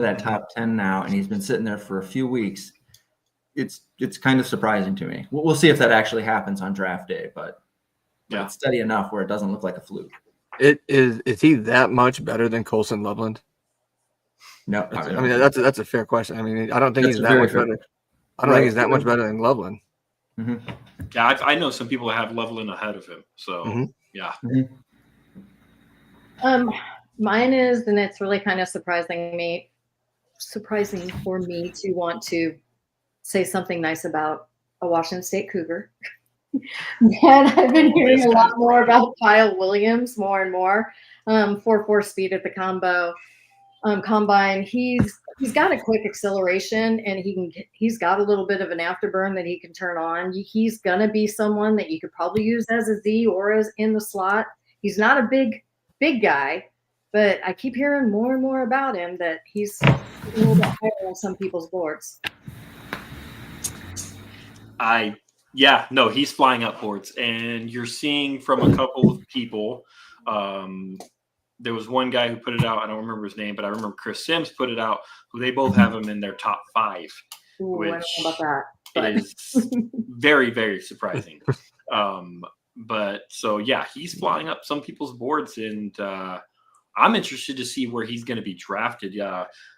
that top 10 now, and he's been sitting there for a few weeks. It's kind of surprising to me. We'll see if that actually happens on draft day, but it's steady enough where it doesn't look like a fluke. Is he that much better than Colson Loveland? No, I mean that's a fair question. I mean, I don't think he's that much better. I don't think he's that much better than Loveland. Mm-hmm. Yeah, I know some people that have Loveland ahead of him. So yeah. Mm-hmm. Mine is, and it's really kind of surprising for me to want to say something nice about a Washington State Cougar. But I've been hearing a lot more about Kyle Williams more and more. 4.4 speed at the combine. He's got a quick acceleration, and he's got a little bit of an afterburn that he can turn on. He's gonna be someone that you could probably use as a Z or as in the slot. He's not a big guy, but I keep hearing more and more about him that he's a little bit higher on some people's boards. He's flying up boards, and you're seeing from a couple of people. There was one guy who put it out. I don't remember his name, but I remember Chris Sims put it out, who they both have him in their top 5, which I don't know about that, is very, very surprising. But so, yeah, he's flying up some people's boards, and I'm interested to see where he's going to be drafted.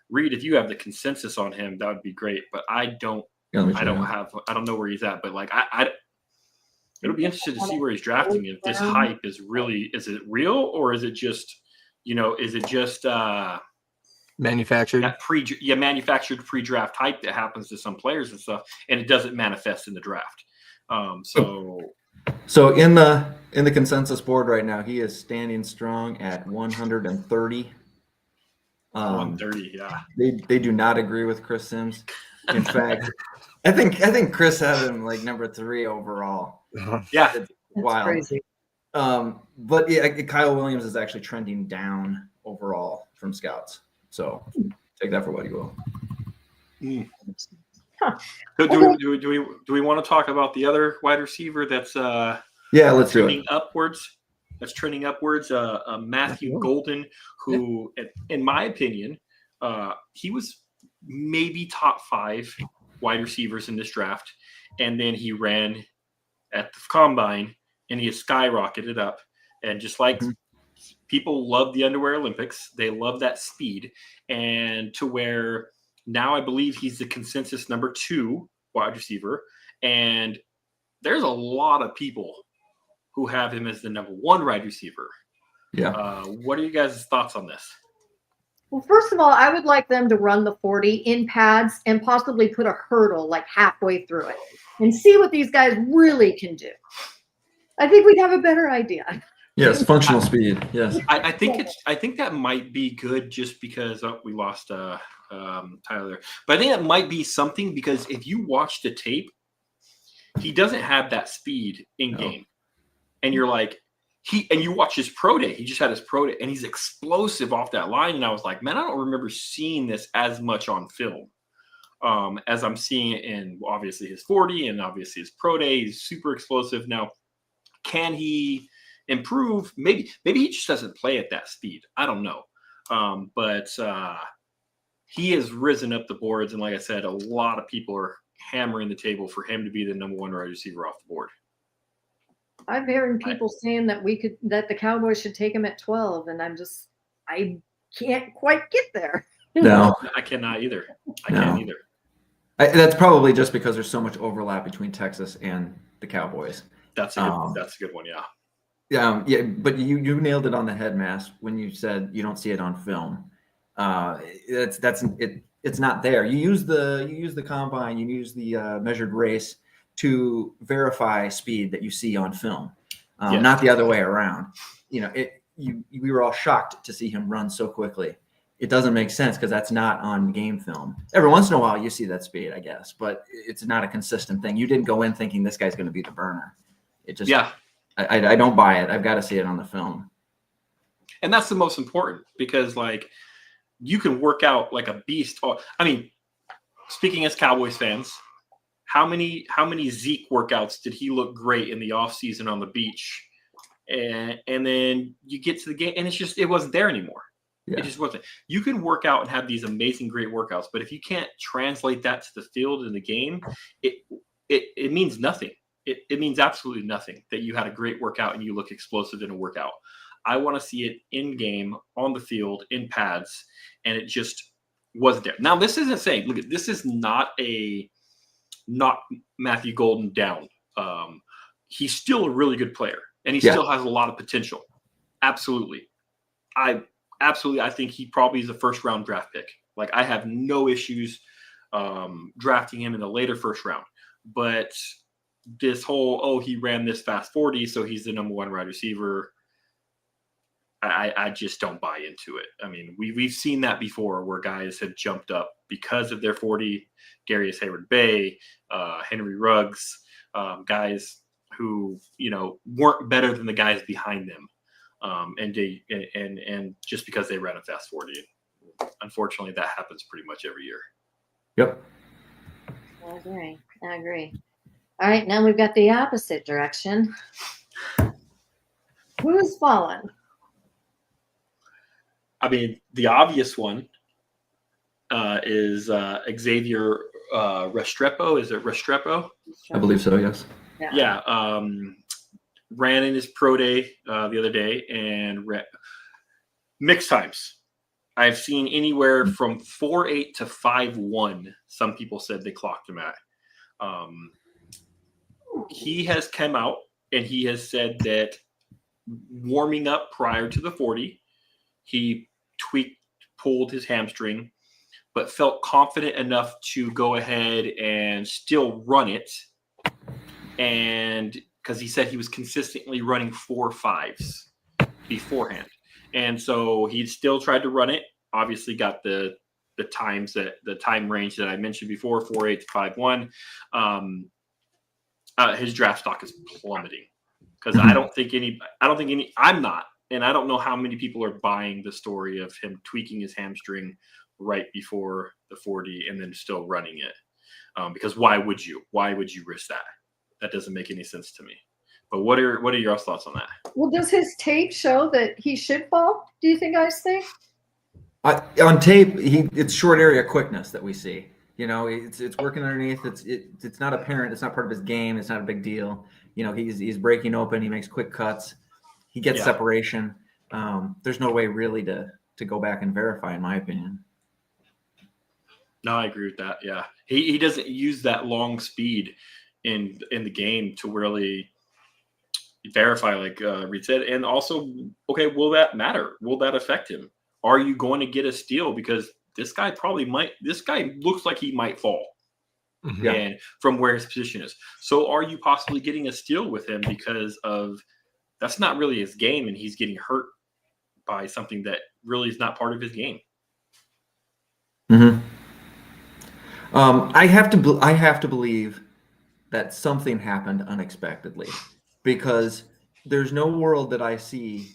Reed, if you have the consensus on him, that would be great, but I don't know where he's at, but like it'll be interesting to see where he's drafting. If this hype is it real, or is it just manufactured? That manufactured pre-draft hype that happens to some players and stuff, and it doesn't manifest in the draft. So in the consensus board right now, he is standing strong at 130. 130, yeah. They do not agree with Chris Sims. In fact, I think Chris had him like number 3 overall. Yeah, it's wild. Crazy. But yeah, Kyle Williams is actually trending down overall from scouts. So take that for what you will. Huh. Do we want to talk about the other wide receiver that's let's trending upwards? That's trending upwards. Matthew Golden, who, in my opinion, he was maybe top 5 wide receivers in this draft, and then he ran at the combine and he has skyrocketed up. And just like people love the Underwear Olympics, they love that speed, and to where now I believe he's the consensus number 2 wide receiver, and there's a lot of people who have him as the number 1 wide receiver. Yeah. What are you guys' thoughts on this? Well, first of all, I would like them to run the 40 in pads and possibly put a hurdle like halfway through it and see what these guys really can do. I think we'd have a better idea. Yes, functional speed. Yes. I think that might be good just because we lost Tyler. But I think that might be something because if you watch the tape, he doesn't have that speed in game. And you're like, you watch his pro day. He just had his pro day, and he's explosive off that line. And I was like, man, I don't remember seeing this as much on film as I'm seeing it in obviously his 40 and obviously his pro day. He's super explosive. Now, can he improve? Maybe he just doesn't play at that speed. I don't know. But he has risen up the boards, and like I said, a lot of people are hammering the table for him to be the number 1 wide receiver off the board. I'm hearing people saying that the Cowboys should take him at 12, and I can't quite get there. No, I cannot either. I can't either. That's probably just because there's so much overlap between Texas and the Cowboys. That's a good one. Yeah. Yeah. But you nailed it on the head, Mass, when you said you don't see it on film. It's not there. You use the combine, you use the measured race to verify speed that you see on film, not the other way around. We were all shocked to see him run so quickly. It doesn't make sense because that's not on game film. Every once in a while you see that speed, I guess, but it's not a consistent thing. You didn't go in thinking this guy's going to be the burner. It just, I don't buy it. I've got to see it on the film. And that's the most important because like you can work out like a beast. I mean, speaking as Cowboys fans, how many Zeke workouts did he look great in the offseason on the beach? And then you get to the game and it wasn't there anymore. Yeah. It just wasn't. You can work out and have these amazing, great workouts, but if you can't translate that to the field in the game, it means nothing. It means absolutely nothing that you had a great workout and you look explosive in a workout. I want to see it in game, on the field, in pads, and it just wasn't there. Now, this isn't saying, look, this is not Matthew Golden down. He's still a really good player, and he still has a lot of potential. Absolutely. I think he probably is a first-round draft pick. Like, I have no issues drafting him in the later first round. But this whole, he ran this fast 40, so he's the number one wide receiver, I just don't buy into it. I mean, we've seen that before where guys have jumped up because of their 40. Darius Hayward-Bay, Henry Ruggs, guys who weren't better than the guys behind them, and just because they ran a fast 40. Unfortunately, that happens pretty much every year. Yep. I agree. All right, now we've got the opposite direction. Who's fallen? I mean, the obvious one is Xavier Restrepo. Is it Restrepo? I believe so, yes. Yeah. Ran in his pro day the other day and mixed times. I've seen anywhere from 4.8 to 5.1. Some people said they clocked him at. He has come out and he has said that warming up prior to the 40, he pulled his hamstring, but felt confident enough to go ahead and still run it. And because he said he was consistently running 4.5s beforehand. And so he still tried to run it, obviously got the times that the time range that I mentioned before, 4.8 to 5.1. His draft stock is plummeting because I'm not. And I don't know how many people are buying the story of him tweaking his hamstring right before the 40 and then still running it. Because why would you risk that? That doesn't make any sense to me. But what are your thoughts on that? Well, does his tape show that he should fall? Do you guys think? On tape, it's short area quickness that we see. It's working underneath. It's not apparent. It's not part of his game. It's not a big deal. He's breaking open. He makes quick cuts. He gets separation. There's no way really to go back and verify, in my opinion. No, I agree with that. Yeah, he doesn't use that long speed in the game to really verify, like Reed said. And also, okay, will that matter? Will that affect him? Are you going to get a steal? Because this guy looks like he might fall. Mm-hmm. And from where his position is. So are you possibly getting a steal with him because of that's not really his game and he's getting hurt by something that really is not part of his game? Mm-hmm. I have to believe that something happened unexpectedly, because there's no world that I see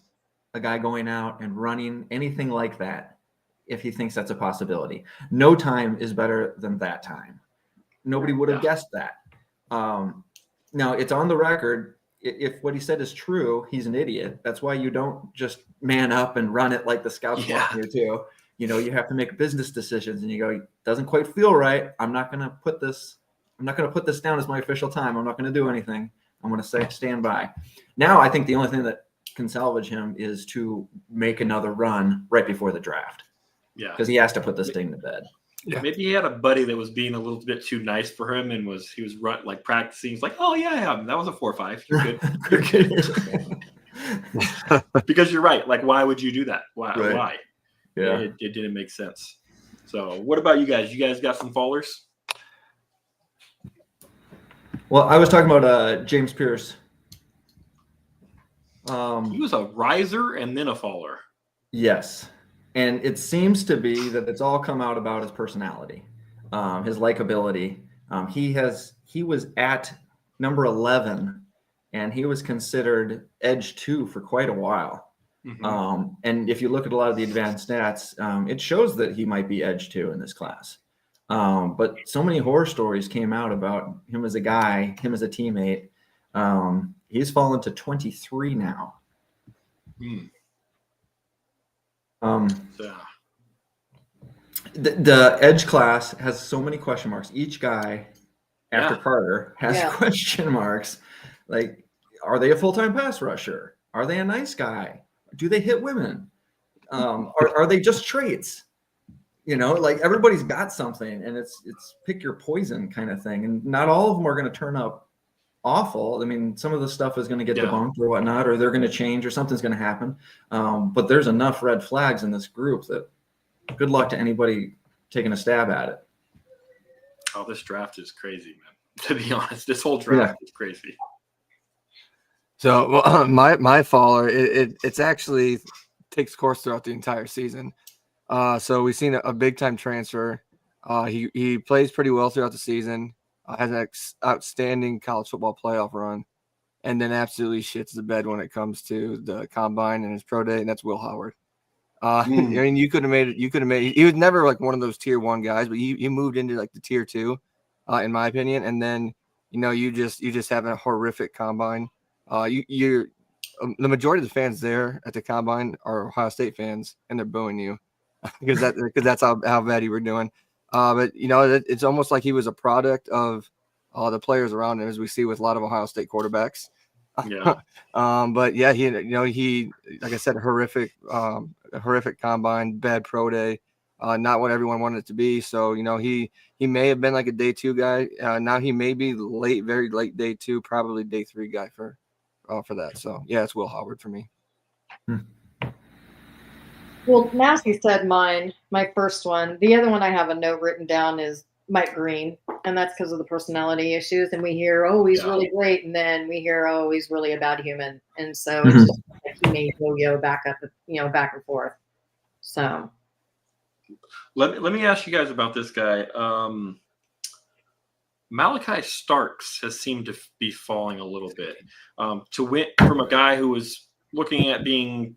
a guy going out and running anything like that if he thinks that's a possibility. No time is better than that time. Nobody would have guessed that. Now, it's on the record. If what he said is true, he's an idiot. That's why you don't just man up and run it like the scouts want you to. You have to make business decisions, and you go, it doesn't quite feel right. I'm not going to put this down as my official time. I'm not going to do anything. I'm going to stand by. Now, I think the only thing that can salvage him is to make another run right before the draft. Yeah, because he has to put this thing to bed. Yeah. Maybe he had a buddy that was being a little bit too nice for him and he was practicing. He's like, oh yeah, that was a 4.5. You're good. You're good. Because you're right. Like, why would you do that? Why? Right. Why? Yeah, it didn't make sense. So, what about you guys? You guys got some fallers? Well, I was talking about James Pierce. He was a riser and then a faller. Yes. And it seems to be that it's all come out about his personality, his likability. He was at number 11, and he was considered edge 2 for quite a while. Mm-hmm. And if you look at a lot of the advanced stats, it shows that he might be edge 2 in this class. But so many horror stories came out about him as a guy, him as a teammate. He's fallen to 23 now. So, The edge class has so many question marks. Each guy after Yeah. Carter has question marks. Like, are they a full-time pass rusher? Are they a nice guy? Do they hit women? Are they just traits? Like everybody's got something, and it's pick your poison kind of thing. And not all of them are going to turn up awful. I mean, some of the stuff is going to get debunked or whatnot, or they're going to change, or something's going to happen. But there's enough red flags in this group that good luck to anybody taking a stab at it. Oh, this draft is crazy, man. To be honest, this whole draft is crazy. So my faller, it's actually takes course throughout the entire season. So we've seen a big time transfer. He plays pretty well throughout the season. Has an outstanding college football playoff run, and then absolutely shits the bed when it comes to the combine and his pro day, and that's Will Howard. I mean, you could have made it. He was never like one of those tier 1 guys, but he moved into like the tier 2, in my opinion. And then you just have a horrific combine. The majority of the fans there at the combine are Ohio State fans, and they're booing you because that's how bad you were doing. But it's almost like he was a product of the players around him, as we see with a lot of Ohio State quarterbacks. Yeah. But yeah, he like I said, horrific combine, bad pro day, not what everyone wanted it to be. So he may have been like a day 2 guy. Now he may be very late day 2, probably day 3 guy for that. So yeah, it's Will Howard for me. Well, Massey said my first one. The other one I have a note written down is Mike Green, and that's because of the personality issues. And we hear, oh, he's really great, and then we hear, oh, he's really a bad human. And so it's just like he may yo-yo back up, back and forth. So let me ask you guys about this guy. Malachi Starks has seemed to be falling a little bit. To win from a guy who was looking at being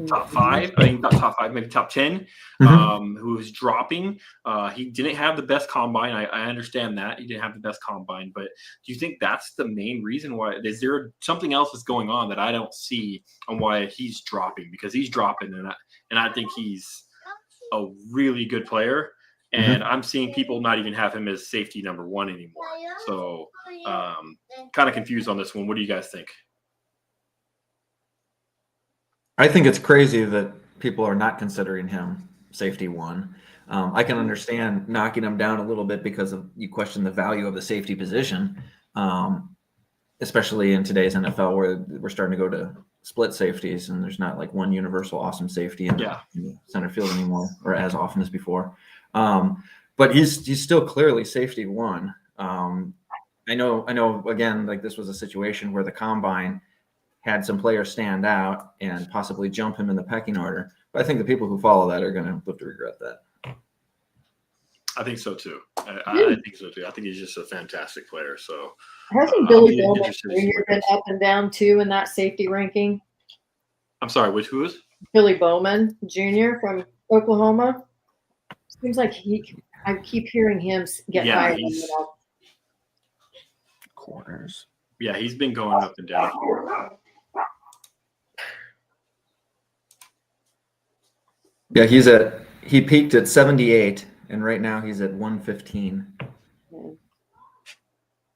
top 5, I mean not top 5, maybe top 10, who was dropping. He didn't have the best combine. I understand that he didn't have the best combine, but do you think that's the main reason why? Is there something else that's going on that I don't see on why he's dropping? Because he's dropping, and I think he's a really good player. And I'm seeing people not even have him as safety number 1 anymore. So kind of confused on this one. What do you guys think? I think it's crazy that people are not considering him safety 1. I can understand knocking him down a little bit because you question the value of the safety position, especially in today's NFL where we're starting to go to split safeties and there's not like one universal awesome safety in the center field anymore, or as often as before. But he's still clearly safety 1. I know again, like this was a situation where the combine had some players stand out and possibly jump him in the pecking order. But I think the people who follow that are going to live to regret that. I think so too. I think so too. I think he's just a fantastic player. So hasn't Billy Bowman Jr. been up and down too in that safety ranking? I'm sorry, who is? Billy Bowman Jr. from Oklahoma. Seems like I keep hearing him get higher. Corners. Yeah, he's been going up and down. Yeah, he peaked at 78, and right now he's at 115.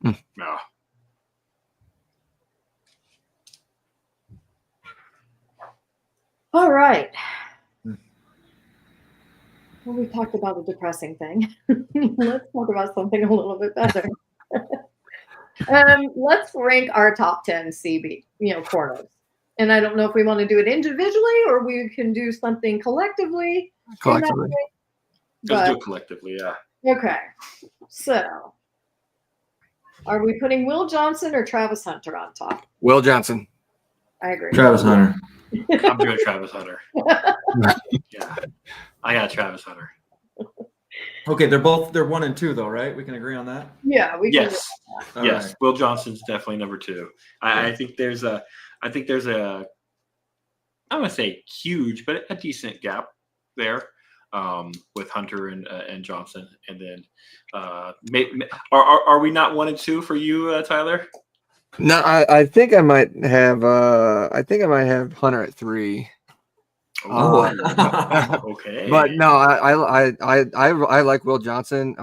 No. All right. Well, we talked about a depressing thing. Let's talk about something a little bit better. Let's rank our top 10 CB, corners. And I don't know if we want to do it individually or we can do something collectively. Collectively. Let's do it collectively, yeah. Okay. So, are we putting Will Johnson or Travis Hunter on top? Will Johnson. I agree. Travis Hunter. I'm doing Travis Hunter. Yeah. I got Travis Hunter. Okay, they're 1 and 2 though, right? We can agree on that? Yeah, we can. Yes. All Yes. right. Will Johnson's definitely number 2. I think there's a I don't want to say huge, but a decent gap there with Hunter and Johnson. And then are we not 1 and 2 for you, Tyler? No, I think I might have Hunter at 3. Okay. But no, I like Will Johnson.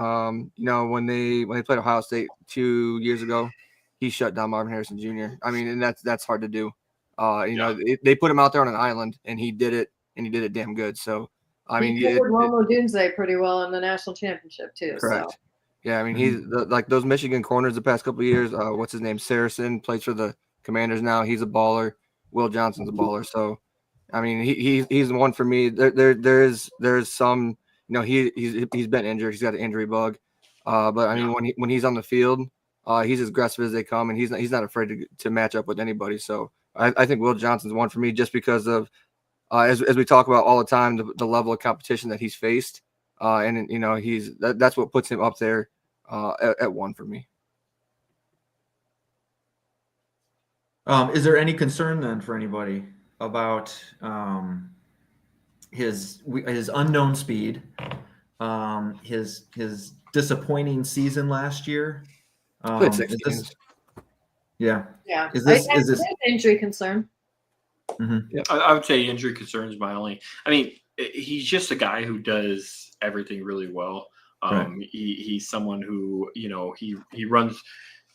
You know, when they played Ohio State 2 years ago, he shut down Marvin Harrison Jr. I mean, and that's hard to do. You know, they put him out there on an island, and he did it, damn good. So I mean, he covered Romo Doomsday pretty well in the national championship too. correct. So. Yeah, I mean, he's like those Michigan corners the past couple of years. What's his name? Saracen plays for the Commanders now. He's a baller. Will Johnson's a baller. So, I mean, he's the one for me. There's some, you know, he's been injured. He's got an injury bug. But I mean, when he's on the field, he's as aggressive as they come, and he's not afraid to match up with anybody. So I think Will Johnson's one for me just because of as we talk about all the time, the level of competition that he's faced. And you know, that's what puts him up there at one for me. Is there any concern then for anybody about his unknown speed, his disappointing season last year? Played 6 games. Yeah. Is this an injury concern? Mm-hmm. Yep. I would say injury concerns my only. I mean, he's just a guy who does everything really well. Right. He's someone who, you know, he runs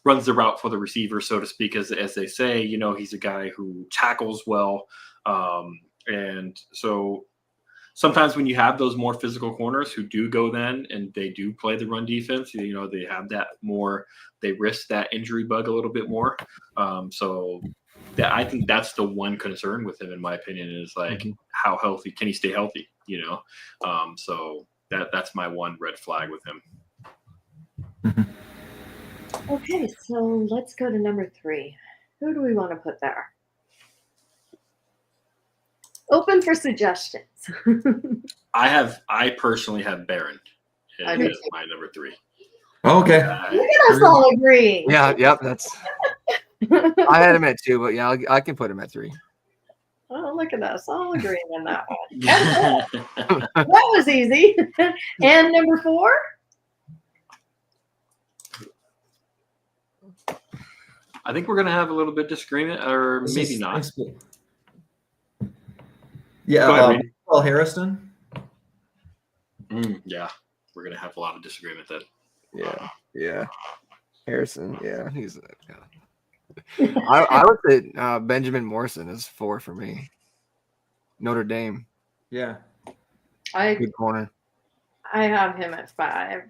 the route for the receiver, so to speak, as they say. You know, he's a guy who tackles well, and so sometimes when you have those more physical corners who do go then and they do play the run defense, you know, they have that more. They risk that injury bug a little bit more. So I think that's the one concern with him, in my opinion, is like how healthy can he stay healthy? You know, so that's my one red flag with him. Okay, so let's go to number 3. Who do we want to put there? Open for suggestions. I personally have Barron as my number 3. Okay. Look at us all agreeing. Yeah, yep. That's. I had him at 2, but yeah, I can put him at 3. Oh, look at us all agreeing on that one. That was easy. And number 4? I think we're gonna have a little bit of disagreement, or maybe not. Yeah, Paul Harrison. Yeah, we're gonna have a lot of disagreement then. Yeah. Harrison, yeah, he's. Yeah. I would say Benjamin Morrison is 4 for me. Notre Dame. Yeah. Good corner. I have him at 5.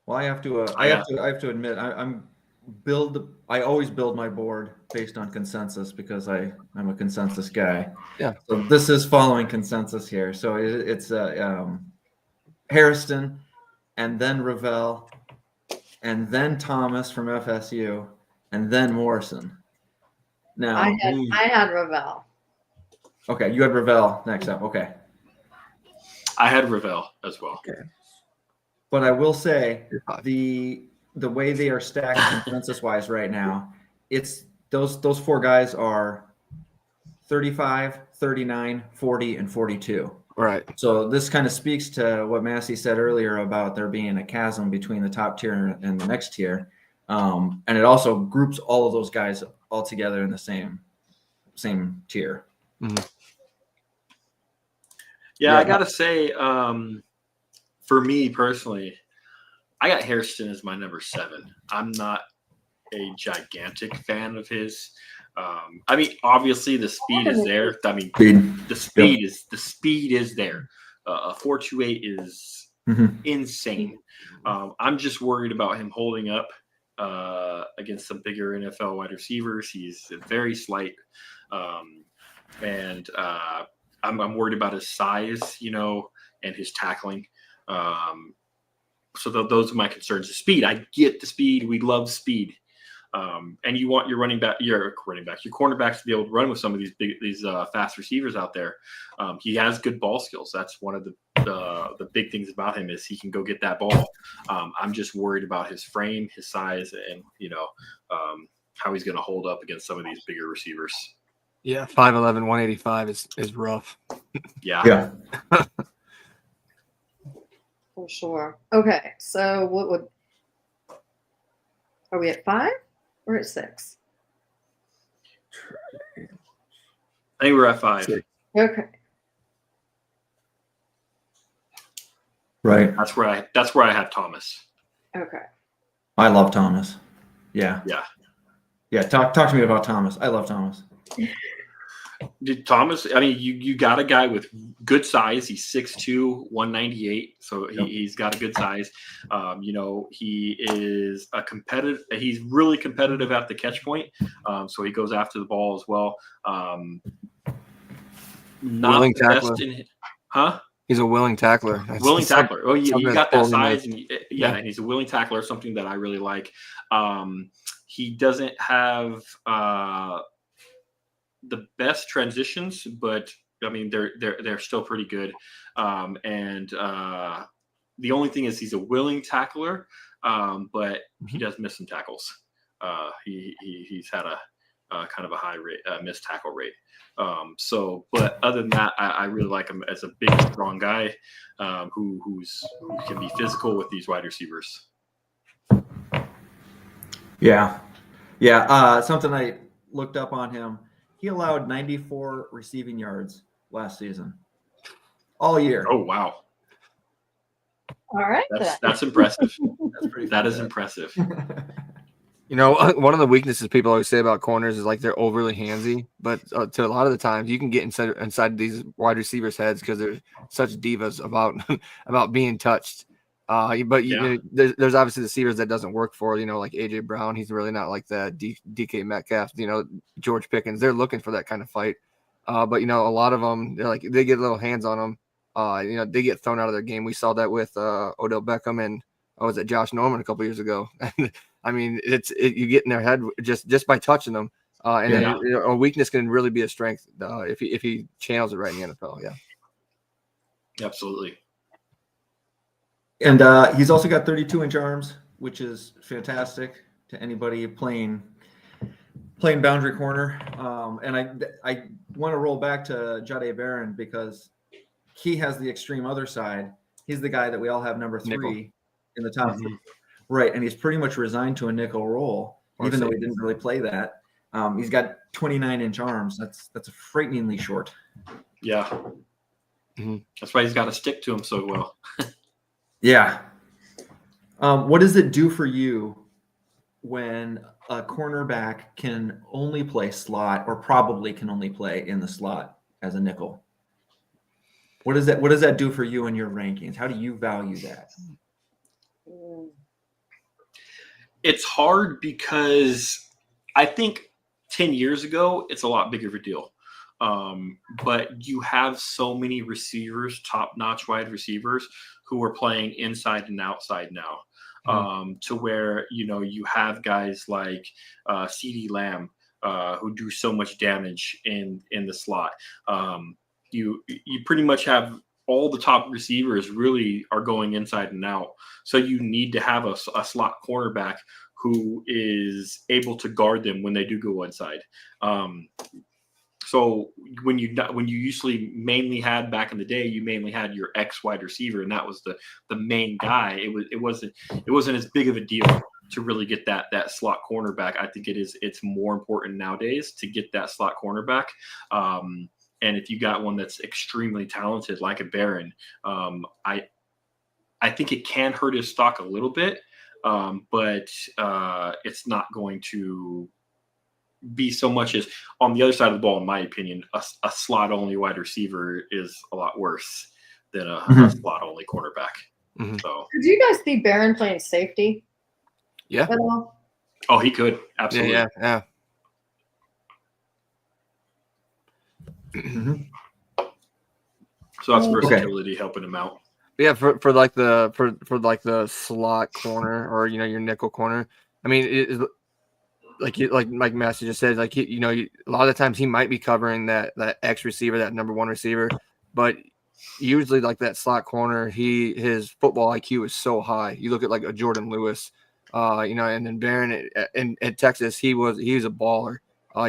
Well, I have to admit, I always build my board based on consensus because I'm a consensus guy. Yeah. So this is following consensus here. So it's Harrison, and then Ravel, and then Thomas from FSU, and then Morrison. Now I had Ravel. Okay, you had Ravel next up. Okay. I had Ravel as well. Okay. But I will say the way they are stacked consensus wise right now, it's those 4 guys are 35, 39, 40, and 42. Right. So this kind of speaks to what Massey said earlier about there being a chasm between the top tier and the next tier. And it also groups all of those guys all together in the same tier. Mm-hmm. Yeah, I gotta say, for me personally, I got Harrison as my number 7. I'm not a gigantic fan of his. I mean, obviously the speed is there. I mean, the speed is there. A 4.28 is insane. I'm just worried about him holding up against some bigger NFL wide receivers. He's very slight, and I'm worried about his size, you know, and his tackling. So those are my concerns. The speed, I get the speed. We love speed. And you want your cornerbacks to be able to run with some of these fast receivers out there. He has good ball skills. That's one of the big things about him is he can go get that ball. I'm just worried about his frame, his size, and you know how he's going to hold up against some of these bigger receivers. Yeah, 5'11", 185 is rough. Yeah. For sure. Okay, so are we at 5 or at 6? I think we're at 5. Okay. Right. That's where I have Thomas. Okay. I love Thomas. Yeah. Yeah. Yeah. Talk to me about Thomas. I love Thomas. Thomas, I mean, you got a guy with good size. He's 6'2", 198, so he's got a good size. He is a competitive. He's really competitive at the catch point, so he goes after the ball as well. Not Willing the tackler. best in, huh? He's a willing tackler. Willing tackler. Oh, you got that size, and Yeah. and he's a willing tackler. Something that I really like. He doesn't have the best transitions, but I mean they're still pretty good. The only thing is he's a willing tackler, but he does miss some tackles. He's had a kind of a high rate missed tackle rate. But other than that, I really like him as a big, strong guy who can be physical with these wide receivers. Yeah. Something I looked up on him. He allowed 94 receiving yards last season, all year. Oh wow, All right. that's impressive. That's pretty. That is impressive. One of the weaknesses people always say about corners is like they're overly handsy, but to a lot of the times you can get inside these wide receivers' heads because they're such divas about being touched. There's obviously the receivers that doesn't work for, like AJ Brown. He's really not like that. DK Metcalf, George Pickens. They're looking for that kind of fight. But a lot of them, they get little hands on them. They get thrown out of their game. We saw that with Odell Beckham and was it Josh Norman a couple years ago. I mean, you get in their head just by touching them, then a weakness can really be a strength if he channels it right in the NFL. Yeah, absolutely. And he's also got 32-inch arms, which is fantastic to anybody playing boundary corner. And I want to roll back to Jahdae Barron because he has the extreme other side. He's the guy that we all have number 3 Nickel. in the top. Mm-hmm. Right, and he's pretty much resigned to a nickel role, even though he didn't really play that. He's got 29-inch arms. That's frighteningly short. Yeah, That's why he's got to stick to him so well. Yeah. What does it do for you when a cornerback can only play slot, or probably can only play in the slot as a nickel? What does that do for you in your rankings? How do you value that? It's hard because I think 10 years ago, it's a lot bigger of a deal. But you have so many receivers, top-notch wide receivers, who are playing inside and outside now, to where, you have guys like CeeDee Lamb, who do so much damage in the slot. You pretty much have all the top receivers really are going inside and out. So you need to have a slot cornerback who is able to guard them when they do go inside. So when you usually mainly had back in the day, you mainly had your X wide receiver, and that was the main guy. It wasn't as big of a deal to really get that slot cornerback. I think it's more important nowadays to get that slot cornerback. And if you got one that's extremely talented, like a Barron, I think it can hurt his stock a little bit, but it's not going to be so much as on the other side of the ball. In my opinion, a slot only wide receiver is a lot worse than a slot only cornerback. Mm-hmm. So, could you guys see Barron playing safety? Yeah. At all? Oh, he could absolutely. Yeah. Mm-hmm. So that's versatility helping him out. Yeah, for the slot corner, or your nickel corner. I mean, like Master just said, a lot of the times he might be covering that X receiver, that number 1 receiver, but usually like that slot corner, his football IQ is so high. You look at like a Jordan Lewis, and then Barron in Texas, he was a baller.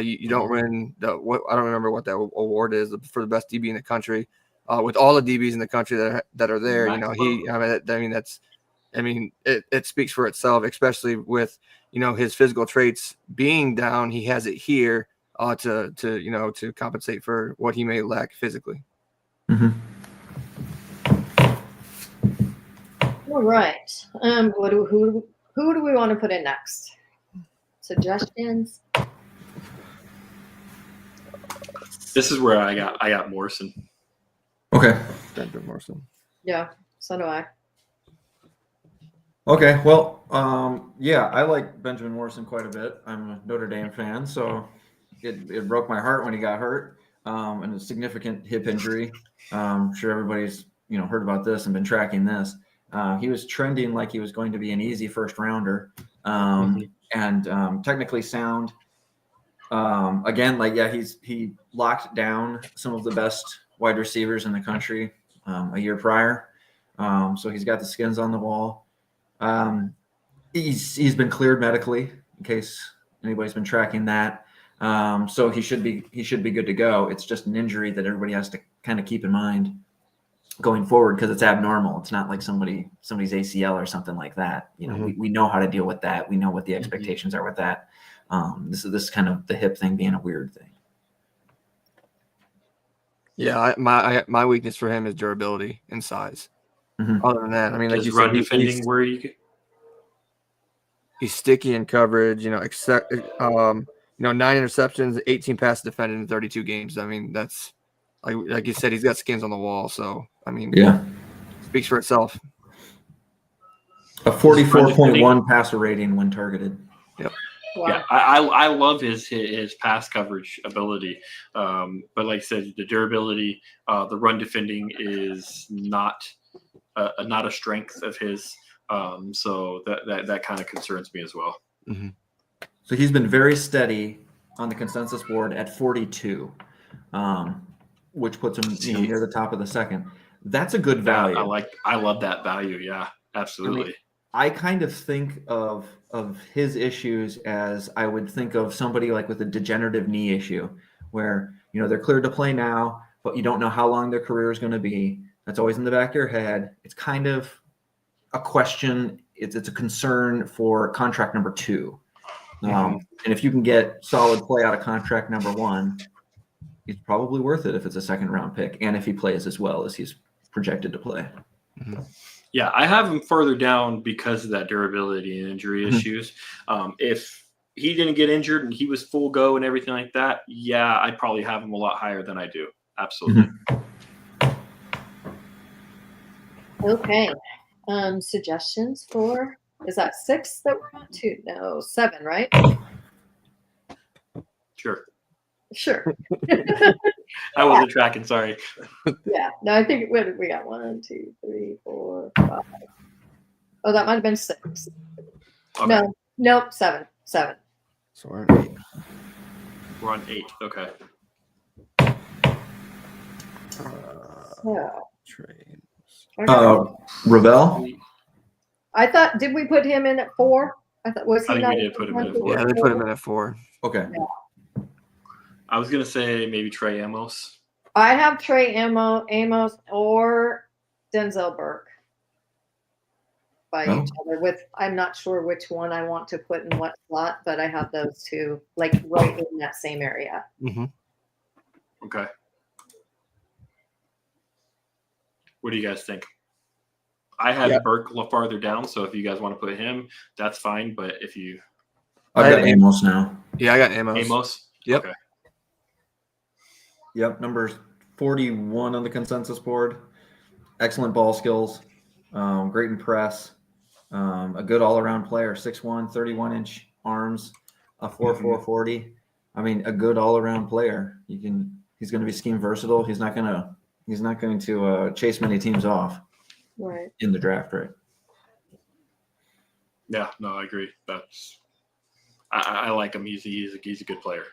You don't win I don't remember what that award is for the best DB in the country. With all the DBs in the country that are there, it speaks for itself, especially with his physical traits being down. He has it here. to compensate for what he may lack physically. Mm-hmm. All right. Who do we want to put in next? Suggestions? This is where I got Morrison. Okay. Benjamin Morrison. Yeah, so do I. Okay. Well, yeah, I like Benjamin Morrison quite a bit. I'm a Notre Dame fan, so it broke my heart when he got hurt, and a significant hip injury. I'm sure everybody's heard about this and been tracking this. He was trending like he was going to be an easy first rounder, and technically sound. Again, he locked down some of the best wide receivers in the country a year prior, so he's got the skins on the wall. He's been cleared medically, in case anybody's been tracking that. So he should be good to go. It's just an injury that everybody has to kind of keep in mind going forward because it's abnormal. It's not like somebody's ACL or something like that. We know how to deal with that. We know what the expectations are with that. This is kind of the hip thing being a weird thing. Yeah, my weakness for him is durability and size. Mm-hmm. Other than that, I mean, like you run said, defending where you could. He's sticky in coverage, 9 interceptions, 18 pass defended in 32 games. I mean, that's like you said, he's got skins on the wall. So, I mean, yeah, speaks for itself. A 44.1 passer rating when targeted. Yep. Wow. Yeah, I love his pass coverage ability, but like I said, the durability, the run defending is not a strength of his. So that kind of concerns me as well. Mm-hmm. So he's been very steady on the consensus board at 42, which puts him near the top of the second. That's a good value. I love that value. Yeah, absolutely. I mean, I kind of think of his issues as I would think of somebody like with a degenerative knee issue, where they're cleared to play now, but you don't know how long their career is going to be. That's always in the back of your head. It's kind of a question. It's a concern for contract number 2. And if you can get solid play out of contract number 1, he's probably worth it if it's a second round pick and if he plays as well as he's projected to play. Mm-hmm. Yeah, I have him further down because of that durability and injury issues. If he didn't get injured and he was full go and everything like that, yeah, I'd probably have him a lot higher than I do. Absolutely. Okay. Suggestions for, is that 6 that we're on to? No, 7, right? Sure. I wasn't tracking, sorry. Yeah. No, I think we got 1, 2, 3, 4, 5. Oh, that might have been 6. Okay. Nope, 7. So we're at 8. We're on 8. Okay. Trades. Ravel? I thought, did we put him in at 4? I thought, was he I think not? we did put him in at 4. Yeah, they put him in at 4. Okay. Yeah. I was going to say maybe Trey Amos. I have Trey Amos or Denzel Burke by each other. I'm not sure which one I want to put in what slot, but I have those two like right in that same area. Mm-hmm. Okay. What do you guys think? I have Burke a little farther down, so if you guys want to put him, that's fine. But if you, I've got Amos now. Yeah, I got Amos. Amos. Yep. Okay. Yep, number 41 on the consensus board. Excellent ball skills, great in press, a good all-around player, 6'1", 31-inch arms, a 4.4 40. I mean, a good all-around player. He's going to be scheme versatile. He's not going to chase many teams off in the draft, right? Yeah, no, I agree. I like him. He's a good player.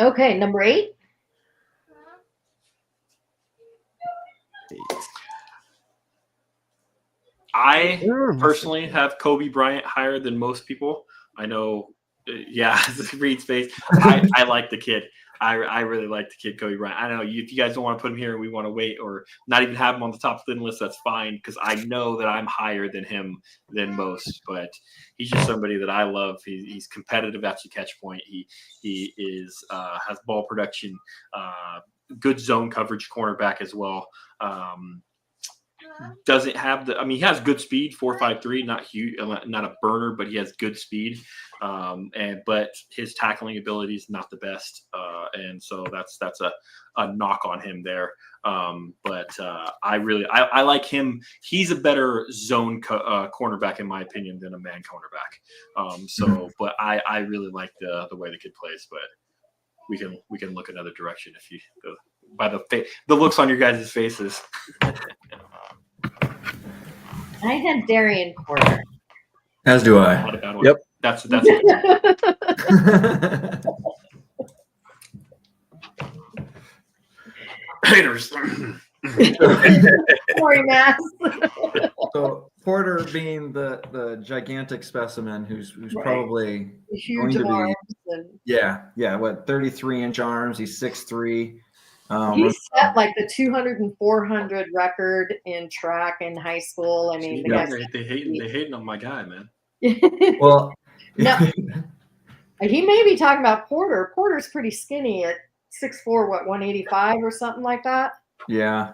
Okay, number 8. I personally have Kobe Bryant higher than most people. I know Yeah, Reed's face. I like the kid. I really like the kid, Cody Bryant. I know if you guys don't want to put him here and we want to wait or not even have him on the top 10 list, that's fine because I know that I'm higher than him than most. But he's just somebody that I love. He's competitive at the catch point. He is has ball production, good zone coverage cornerback as well. Doesn't have he has good speed, 4.53, not huge, not a burner, but he has good speed. But his tackling ability is not the best. And so that's a knock on him there. But I like him. He's a better zone cornerback in my opinion than a man cornerback. But I really like the way the kid plays, but we can look another direction if you by the looks on your guys' faces. I had Darian Porter. As do I. Not a bad one. Yep. That's it. Haters. Sorry, Matt. So Porter being the gigantic specimen who's Right. probably Huge going to arms. be, what 33-inch arms. He's 6'3". He set like the 200 and 400 record in track in high school. I mean, the guy's they hating on my guy, man. Well, No. He may be talking about Porter. Porter's pretty skinny at 6'4", 185 or something like that. yeah,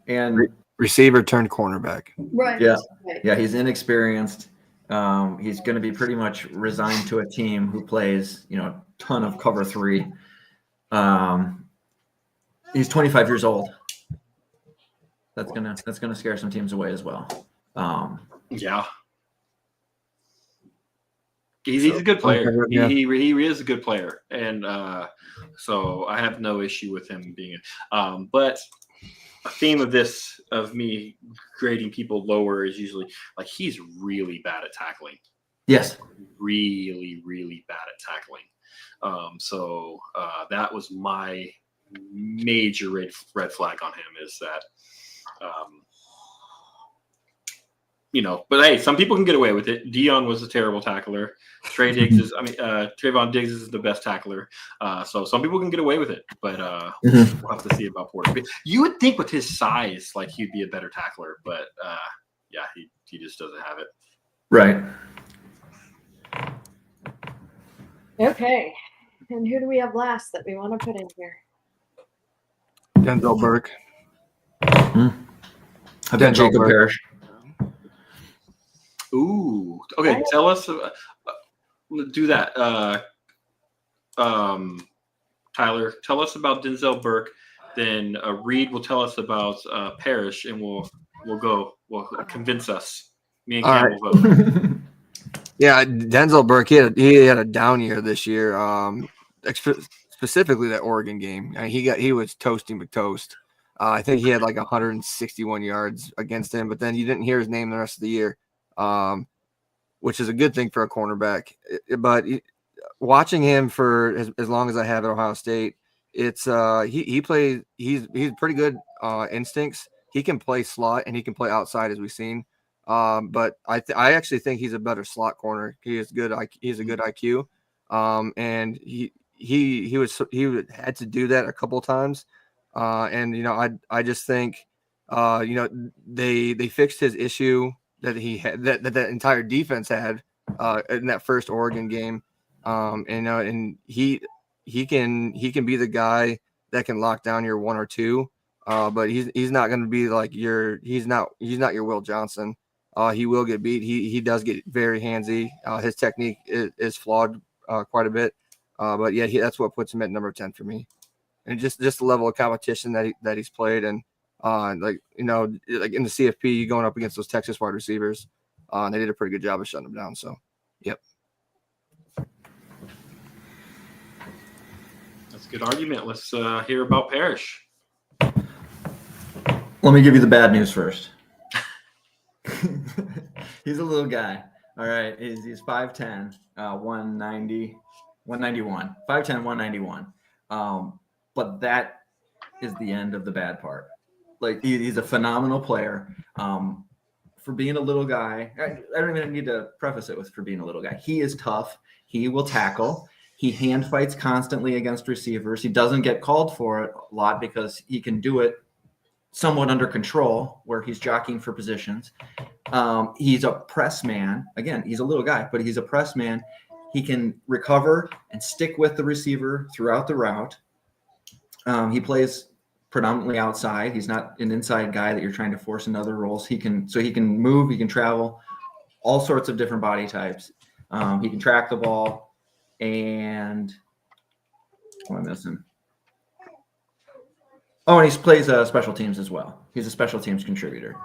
and Receiver turned cornerback. Right. Yeah. Right. yeah, he's inexperienced. He's going to be pretty much resigned to a team who plays, a ton of cover 3. He's 25 years old. That's gonna scare some teams away as well. Yeah. He's a good player. Yeah. He is a good player, and so I have no issue with him being. But a theme of me grading people lower is usually like he's really bad at tackling. Yes. Really, really bad at tackling. So that was my major red flag on him is that. But hey, some people can get away with it. Dion was a terrible tackler. Trayvon Diggs is the best tackler. So some people can get away with it, but we'll have to see about Porter. But you would think with his size, like he'd be a better tackler, but he just doesn't have it. Right. Okay. And who do we have last that we want to put in here? Denzel Burke. I've got Denzel Jacob Burke. Parrish. Ooh. Okay. Tell us. Do that. Tyler, tell us about Denzel Burke. Then Reed will tell us about Parrish, and we'll go. We'll convince us. Me and Cam will vote. Yeah, Denzel Burke. He had a down year this year. Specifically that Oregon game. He was toasting McToast. I think he had like 161 yards against him, but then you didn't hear his name the rest of the year, which is a good thing for a cornerback. But watching him for as long as I have at Ohio State, it's he plays. He's pretty good instincts. He can play slot and he can play outside as we've seen. But I actually think he's a better slot corner. He has good. He's a good IQ, and he had to do that a couple of times. And I just think they fixed his issue that he had that entire defense had in that first Oregon game. And he can be the guy that can lock down your 1 or 2. But he's not going to be like he's not your Will Johnson. He will get beat. He does get very handsy. His technique is flawed quite a bit. But yeah, that's what puts him at number 10 for me. And just the level of competition that he's played, and like in the CFP going up against those Texas wide receivers, they did a pretty good job of shutting him down. So, yep. That's a good argument. Let's hear about Parrish. Let me give you the bad news first. He's a little guy. All right. He's 5'10", 190, 191. 5'10", 191. But that is the end of the bad part. Like he's a phenomenal player. For being a little guy, I don't even need to preface it with for being a little guy. He is tough. He will tackle. He hand fights constantly against receivers. He doesn't get called for it a lot because he can do it somewhat under control where he's jockeying for positions. He's a press man. Again, he's a little guy, but he's a press man. He can recover and stick with the receiver throughout the route. He plays predominantly outside. He's not an inside guy that you're trying to force into other roles. He can move, he can travel, all sorts of different body types. He can track the ball, and what am I missing? Oh, and he plays special teams as well. He's a special teams contributor.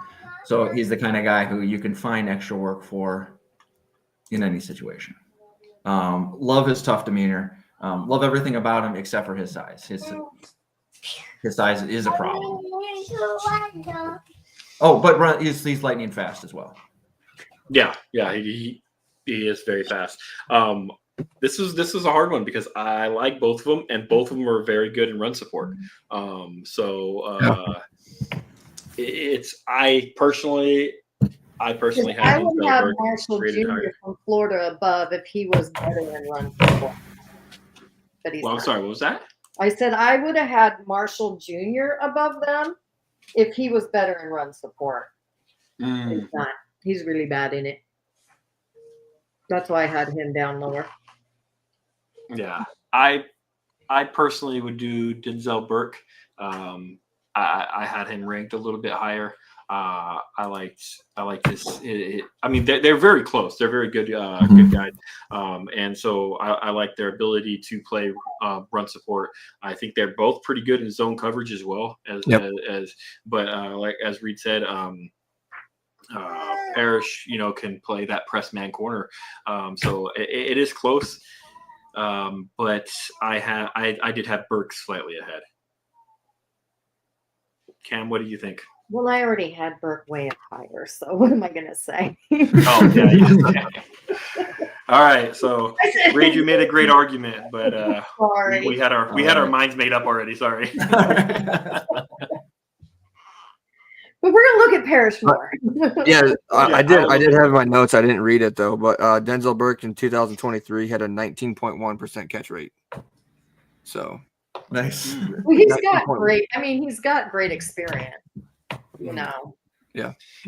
So he's the kind of guy who you can find extra work for in any situation. Love his tough demeanor. Love everything about him except for his size. His size is a problem. Oh, but he's lightning fast as well. Yeah, he is very fast. This is a hard one because I like both of them, and both of them are very good in run support. I personally have I would have Marshall Jr. from Florida above if he was better in run support. But he's I'm sorry, what was that? I said I would have had Marshall Jr. above them if he was better in run support. He's not. He's really bad in it. That's why I had him down lower. Yeah, I personally would do Denzel Burke. I had him ranked a little bit higher. I like this. I mean, they're very close. They're very good, good guys. And so I like their ability to play run support. I think they're both pretty good in zone coverage as well. Like as Reed said, Parrish, can play that press man corner. So it is close. But I did have Burke slightly ahead. Cam, what do you think? Well, I already had Burke way up higher, so what am I going to say? Oh, yeah. All right, so Reed, you made a great argument, but sorry. we had our minds made up already. Sorry. But we're gonna look at Parrish more. I did have my notes. I didn't read it though. But Denzel Burke in 2023 had a 19.1% catch rate. So nice. Well, he's got great. I mean, he's got great experience. Yeah.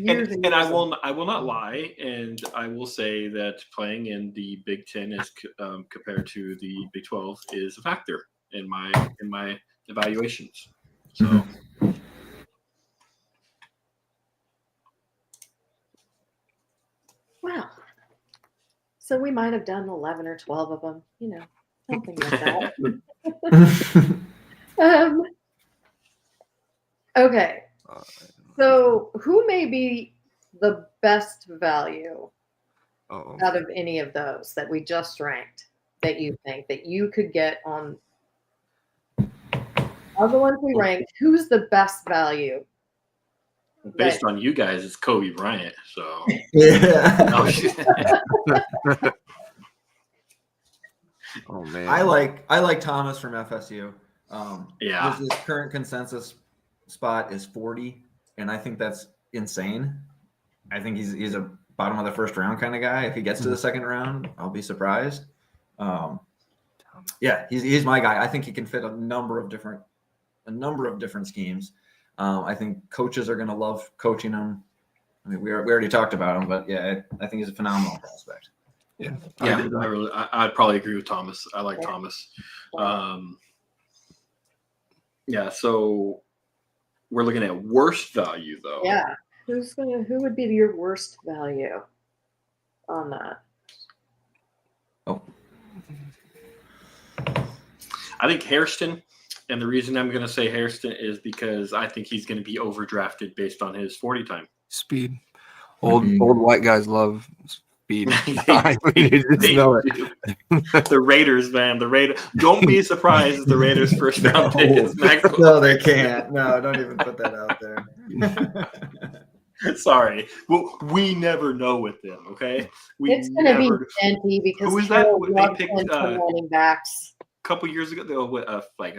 And I will not lie, and I will say that playing in the Big Ten is compared to the Big 12 is a factor in my evaluations. So. Wow. So we might have done 11 or 12 of them, something like that. Okay. So who may be the best value out of any of those that we just ranked that you think that you could get on? Of the ones we ranked, who's the best value? Based on you guys, it's Kobe Bryant. So yeah. Oh man, I like Thomas from FSU. Yeah, his current consensus spot is 40, and I think that's insane. I think he's a bottom of the first round kind of guy. If he gets to the second round, I'll be surprised. Yeah, he's my guy. I think he can fit a number of different schemes. I think coaches are going to love coaching him. I mean, we already talked about him, but yeah, I think he's a phenomenal prospect. Yeah. I'd probably agree with Thomas. I like Thomas. Yeah. So we're looking at worst value though. Yeah. Who would be your worst value on that? Oh, I think Hairston. And the reason I'm going to say Hairston is because I think he's going to be overdrafted based on his 40 time. Speed. Old white guys love speed. The Raiders, man. The Raiders. Don't be surprised if the Raiders' first round pick is Maxwell. No, they can't. No, don't even put that out there. Sorry. Well, we never know with them, okay? It's going to be empty because who is that? They picked running backs. Couple years ago,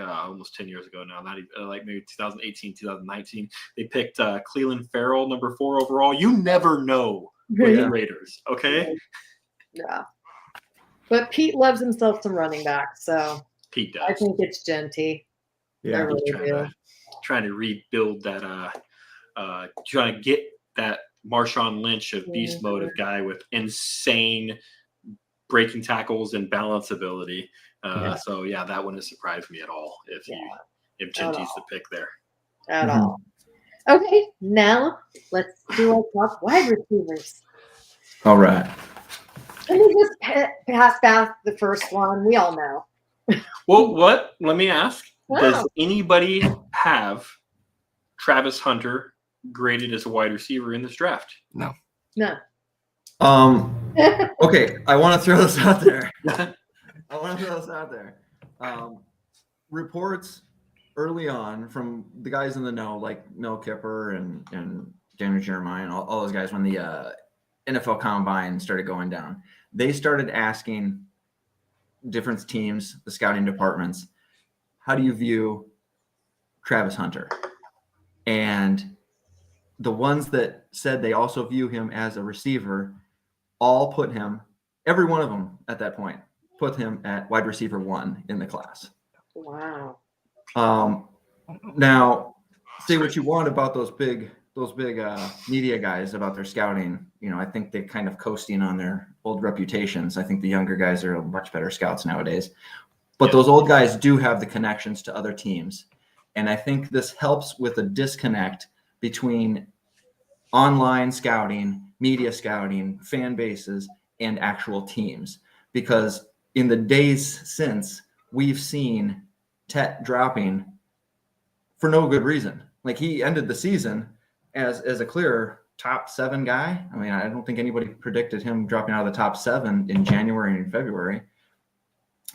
almost 10 years ago now, not even like maybe 2018, 2019, they picked Cleveland Farrell, number 4 overall. You never know with the Raiders, okay? Yeah. But Pete loves himself some running backs, so Pete does. I think it's Genty. I Yeah. really do. Trying to rebuild that. Trying to get that Marshawn Lynch of beast mode of guy with insane breaking tackles and balance ability. So yeah, that wouldn't surprise me at all if Genty's the pick there. At all. Okay, now let's do our top wide receivers. All right. Let me just pass back the first one. We all know. Well, what? Let me ask. Wow. Does anybody have Travis Hunter graded as a wide receiver in this draft? No. Okay, I want to throw this out there. Reports early on from the guys in the know, like Mel Kiper and Daniel Jeremiah and all those guys, when the NFL Combine started going down, they started asking different teams, the scouting departments, how do you view Travis Hunter? And the ones that said they also view him as a receiver all put him, every one of them at that point, put him at wide receiver 1 in the class. Wow. Now, say what you want about those big media guys about their scouting. You know, I think they're kind of coasting on their old reputations. I think the younger guys are much better scouts nowadays. But those old guys do have the connections to other teams. And I think this helps with a disconnect between online scouting, media scouting, fan bases, and actual teams. Because in the days since, we've seen Tet dropping for no good reason. Like, he ended the season as a clear top 7 guy. I mean, I don't think anybody predicted him dropping out of the top 7 in January and February.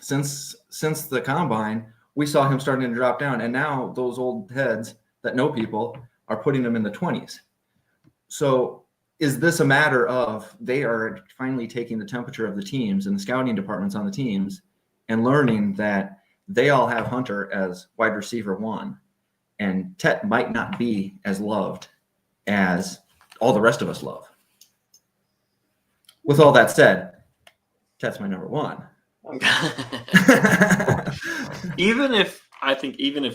Since the combine, we saw him starting to drop down, and now those old heads that know people are putting him in the 20s. So is this a matter of they are finally taking the temperature of the teams and the scouting departments on the teams and learning that they all have Hunter as wide receiver 1, and Tet might not be as loved as all the rest of us love? With all that said, Tet's my number 1. even if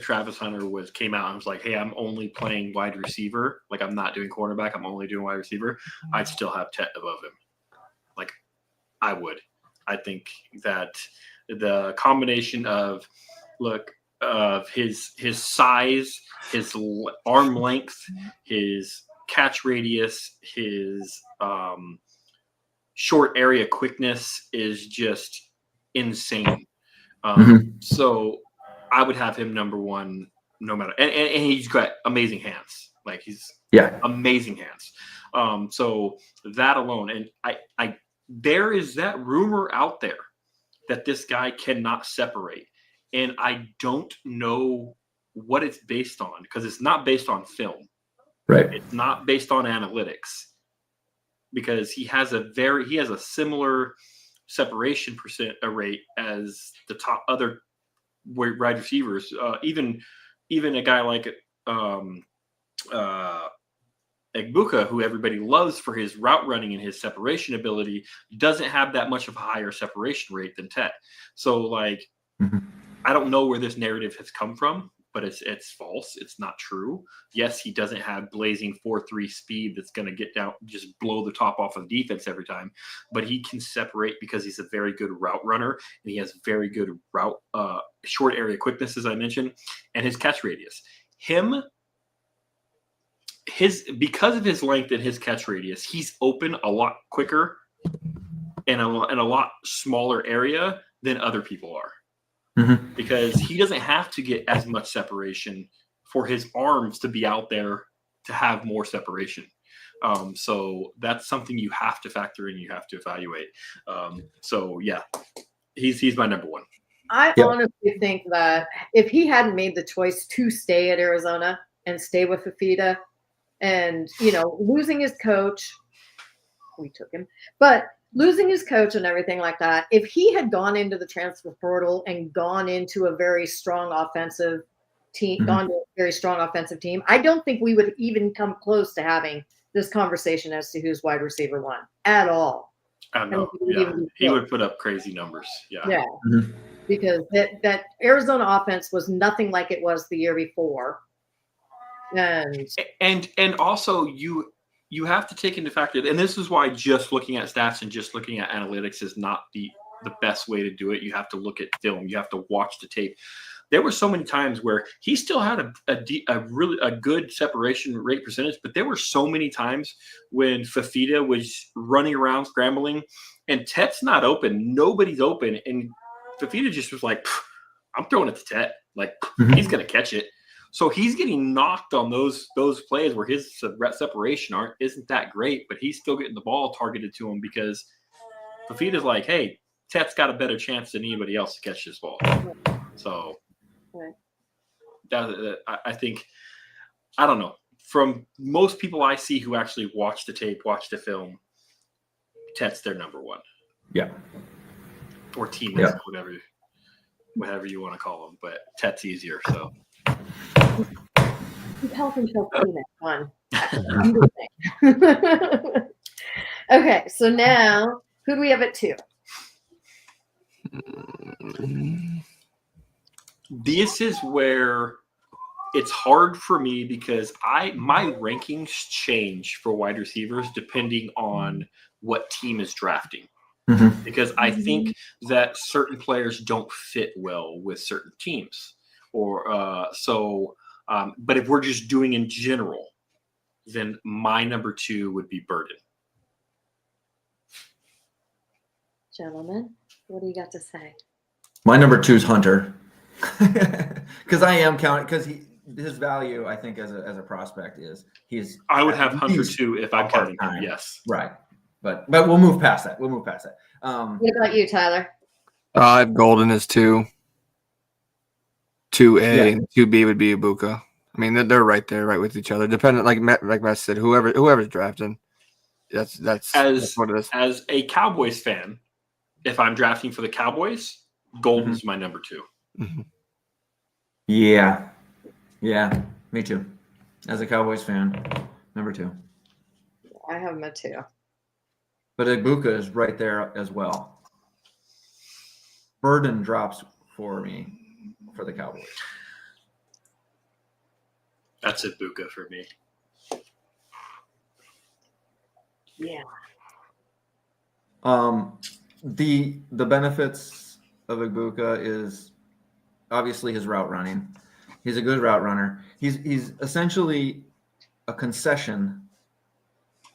Travis Hunter came out and was like, hey, I'm only playing wide receiver, like I'm not doing cornerback, I'm only doing wide receiver, I'd still have Tet above him. Like, I would. I think that the combination of his size, his arm length, his catch radius, his short area quickness is just insane. So I would have him number 1 no matter, and he's got amazing hands. Like, he's amazing hands. So that alone, and I there is that rumor out there that this guy cannot separate, and I don't know what it's based on, because it's not based on film. Right. It's not based on analytics, because he has a similar separation rate as the top other wide receivers. Even a guy like Egbuka, who everybody loves for his route running and his separation ability, doesn't have that much of a higher separation rate than Tet. So, like, I don't know where this narrative has come from, but it's false. It's not true. Yes, he doesn't have blazing 4.3 speed that's going to get down, just blow the top off of defense every time, but he can separate because he's a very good route runner, and he has very good route short area quickness, as I mentioned, and his catch radius. Because of his length and his catch radius, he's open a lot quicker in a lot smaller area than other people are. Because he doesn't have to get as much separation for his arms to be out there to have more separation. So that's something you have to factor in. You have to evaluate. So yeah, he's my number 1. I honestly think that if he hadn't made the choice to stay at Arizona and stay with Fafita, and, losing his coach, we took him, but losing his coach and everything like that, if he had gone into the transfer portal and gone into a very strong offensive team, I don't think we would even come close to having this conversation as to who's wide receiver 1 at all. I don't know. Yeah, he would put up crazy numbers. Yeah. Yeah. Mhm. Because that Arizona offense was nothing like it was the year before. And also you have to take into factor, and this is why just looking at stats and just looking at analytics is not the best way to do it. You have to look at film. You have to watch the tape. There were so many times where he still had a good separation rate percentage, but there were so many times when Fafita was running around scrambling and Tet's not open. Nobody's open. And Fafita just was like, I'm throwing it to Tet. Like, he's going to catch it. So he's getting knocked on those plays where his separation isn't that great, but he's still getting the ball targeted to him because Fafita's like, hey, Tet's got a better chance than anybody else to catch this ball. So I think, I don't know, from most people I see who actually watch the tape, watch the film, Tet's their number one. Yeah. Or teammates, whatever you want to call them, but Tet's easier. So Keep helping show fun. Okay, so now who do we have at 2? This is where it's hard for me because my rankings change for wide receivers depending on what team is drafting. Mm-hmm. Because I think that certain players don't fit well with certain teams. But if we're just doing in general, then my number 2 would be Burden. Gentlemen, what do you got to say? My number 2 is Hunter, because I am counting because his value, I think, as a prospect is I would have Hunter too if I'm counting him. Yes, right. But we'll move past that. What about you, Tyler? I have Golden as 2. 2A and 2B would be Ibuka. I mean, they're right there, right with each other. Dependent, like Matt said, whoever's drafting, that's what it is. As a Cowboys fan, if I'm drafting for the Cowboys, Golden's my number 2. Mm-hmm. Yeah, me too. As a Cowboys fan, number 2. I have him at 2. But Ibuka is right there as well. Burden drops for me for the Cowboys. That's Ibuka for me. Yeah. The benefits of Ibuka is obviously his route running. He's a good route runner. He's essentially a concession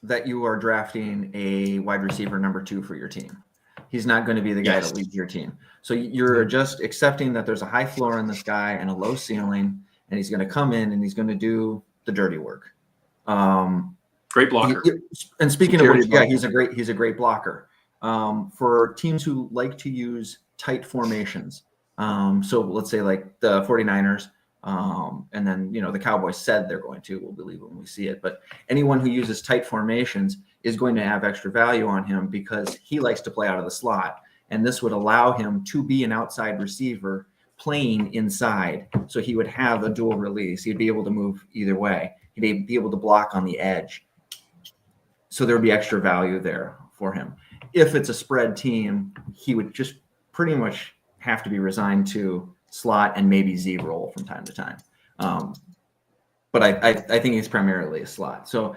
that you are drafting a wide receiver number 2 for your team. He's not going to be the guy that leads your team. So you're just accepting that there's a high floor in this guy and a low ceiling, and he's going to come in and he's going to do the dirty work. Great blocker. And speaking of which, he's a great blocker. For teams who like to use tight formations, so let's say like the 49ers, and then the Cowboys said they're going to. We'll believe it when we see it. But anyone who uses tight formations is going to have extra value on him because he likes to play out of the slot, and this would allow him to be an outside receiver playing inside. So he would have a dual release. He'd be able to move either way. He'd be able to block on the edge. So there would be extra value there for him. If it's a spread team, he would just pretty much have to be resigned to slot and maybe Z roll from time to time. But I think he's primarily a slot. So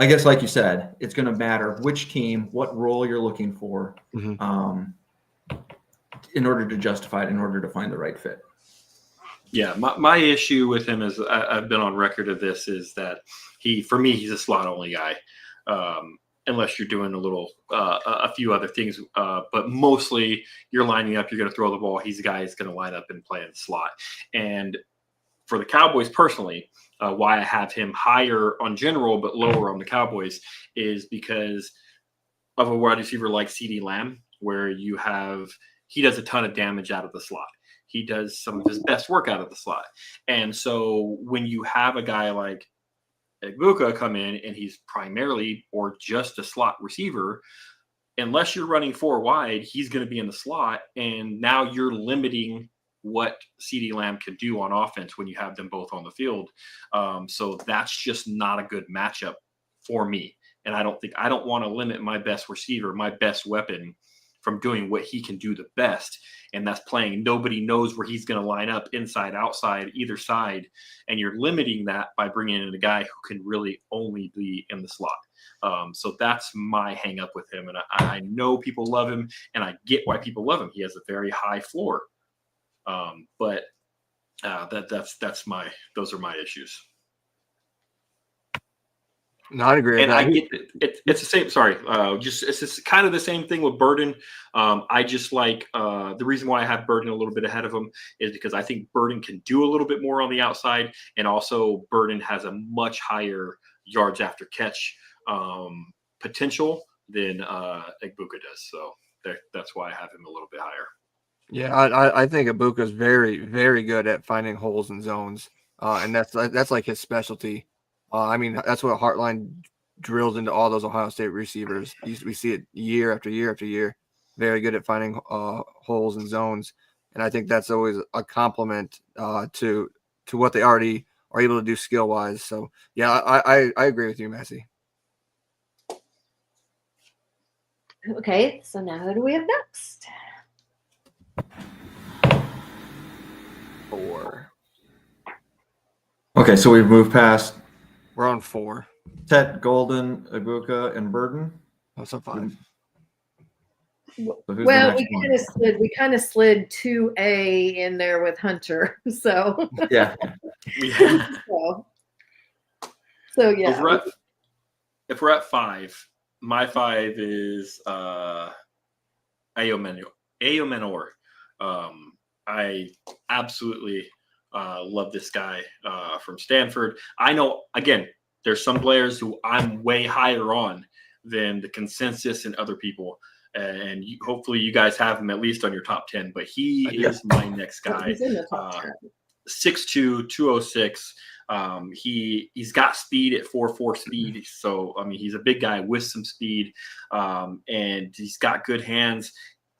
I guess, like you said, it's going to matter which team, what role you're looking for, in order to justify it, in order to find the right fit. Yeah, my issue with him is I've been on record of this is that for me, he's a slot only guy. Unless you're doing a few other things, but mostly you're lining up, you're going to throw the ball. He's the guy who's going to line up and play in the slot. And for the Cowboys personally, why I have him higher on general but lower on the Cowboys is because of a wide receiver like CeeDee Lamb, where he does a ton of damage out of the slot. He does some of his best work out of the slot. And so when you have a guy like Ibuka come in and he's primarily or just a slot receiver, unless you're running 4 wide, he's going to be in the slot. And now you're limiting what CeeDee Lamb can do on offense when you have them both on the field. So that's just not a good matchup for me. And I don't want to limit my best receiver, my best weapon, from doing what he can do the best. And that's playing. Nobody knows where he's going to line up, inside, outside, either side. And you're limiting that by bringing in a guy who can really only be in the slot. So that's my hang up with him. And I know people love him, and I get why people love him. He has a very high floor. But those are my issues. No, I agree. And I get it. It's the same. Sorry, it's just kind of the same thing with Burden. I just like the reason why I have Burden a little bit ahead of him is because I think Burden can do a little bit more on the outside, and also Burden has a much higher yards after catch potential than Egbuka does. So that's why I have him a little bit higher. Yeah, I think Ibuka is very, very good at finding holes in zones, and that's like his specialty. I mean, that's what Hartline drills into all those Ohio State receivers. We see it year after year after year. Very good at finding holes in zones, and I think that's always a compliment to what they already are able to do skill wise. So yeah, I agree with you, Massey. Okay, so now who do we have next? 4. Okay, so we've moved past We're on 4. Tet, Golden, Ibuka, and Burden. That's a 5. So who's the Well, next one? we kind of slid 2A in there with Hunter. So Yeah. so yeah. If we're at 5, my 5 is Ayomenor. I absolutely love this guy from Stanford. I know, again, there's some players who I'm way higher on than the consensus and other people. And hopefully you guys have him at least on your top 10. But he is my next guy. He's in the top 10. 6'2", 206. He's got speed at 4.4 speed. So, I mean, he's a big guy with some speed. And he's got good hands.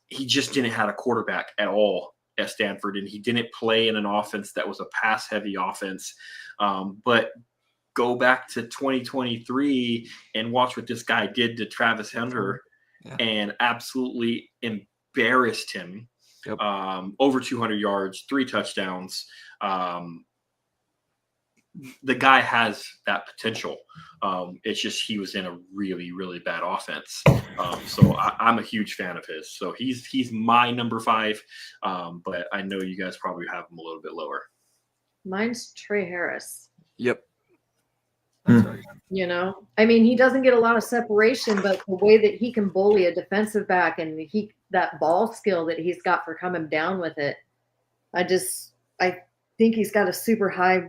He just didn't have a quarterback at all at Stanford, and he didn't play in an offense that was a pass-heavy offense. But go back to 2023 and watch what this guy did to Travis Hunter and absolutely embarrassed him. Yep. Over 200 yards, 3 touchdowns. The guy has that potential. It's just he was in a really, really bad offense. So I'm a huge fan of his. So he's my number 5, but I know you guys probably have him a little bit lower. Mine's Trey Harris. Yep. That's right. You know, I mean, he doesn't get a lot of separation, but the way that he can bully a defensive back and that ball skill that he's got for coming down with it, I think he's got a super high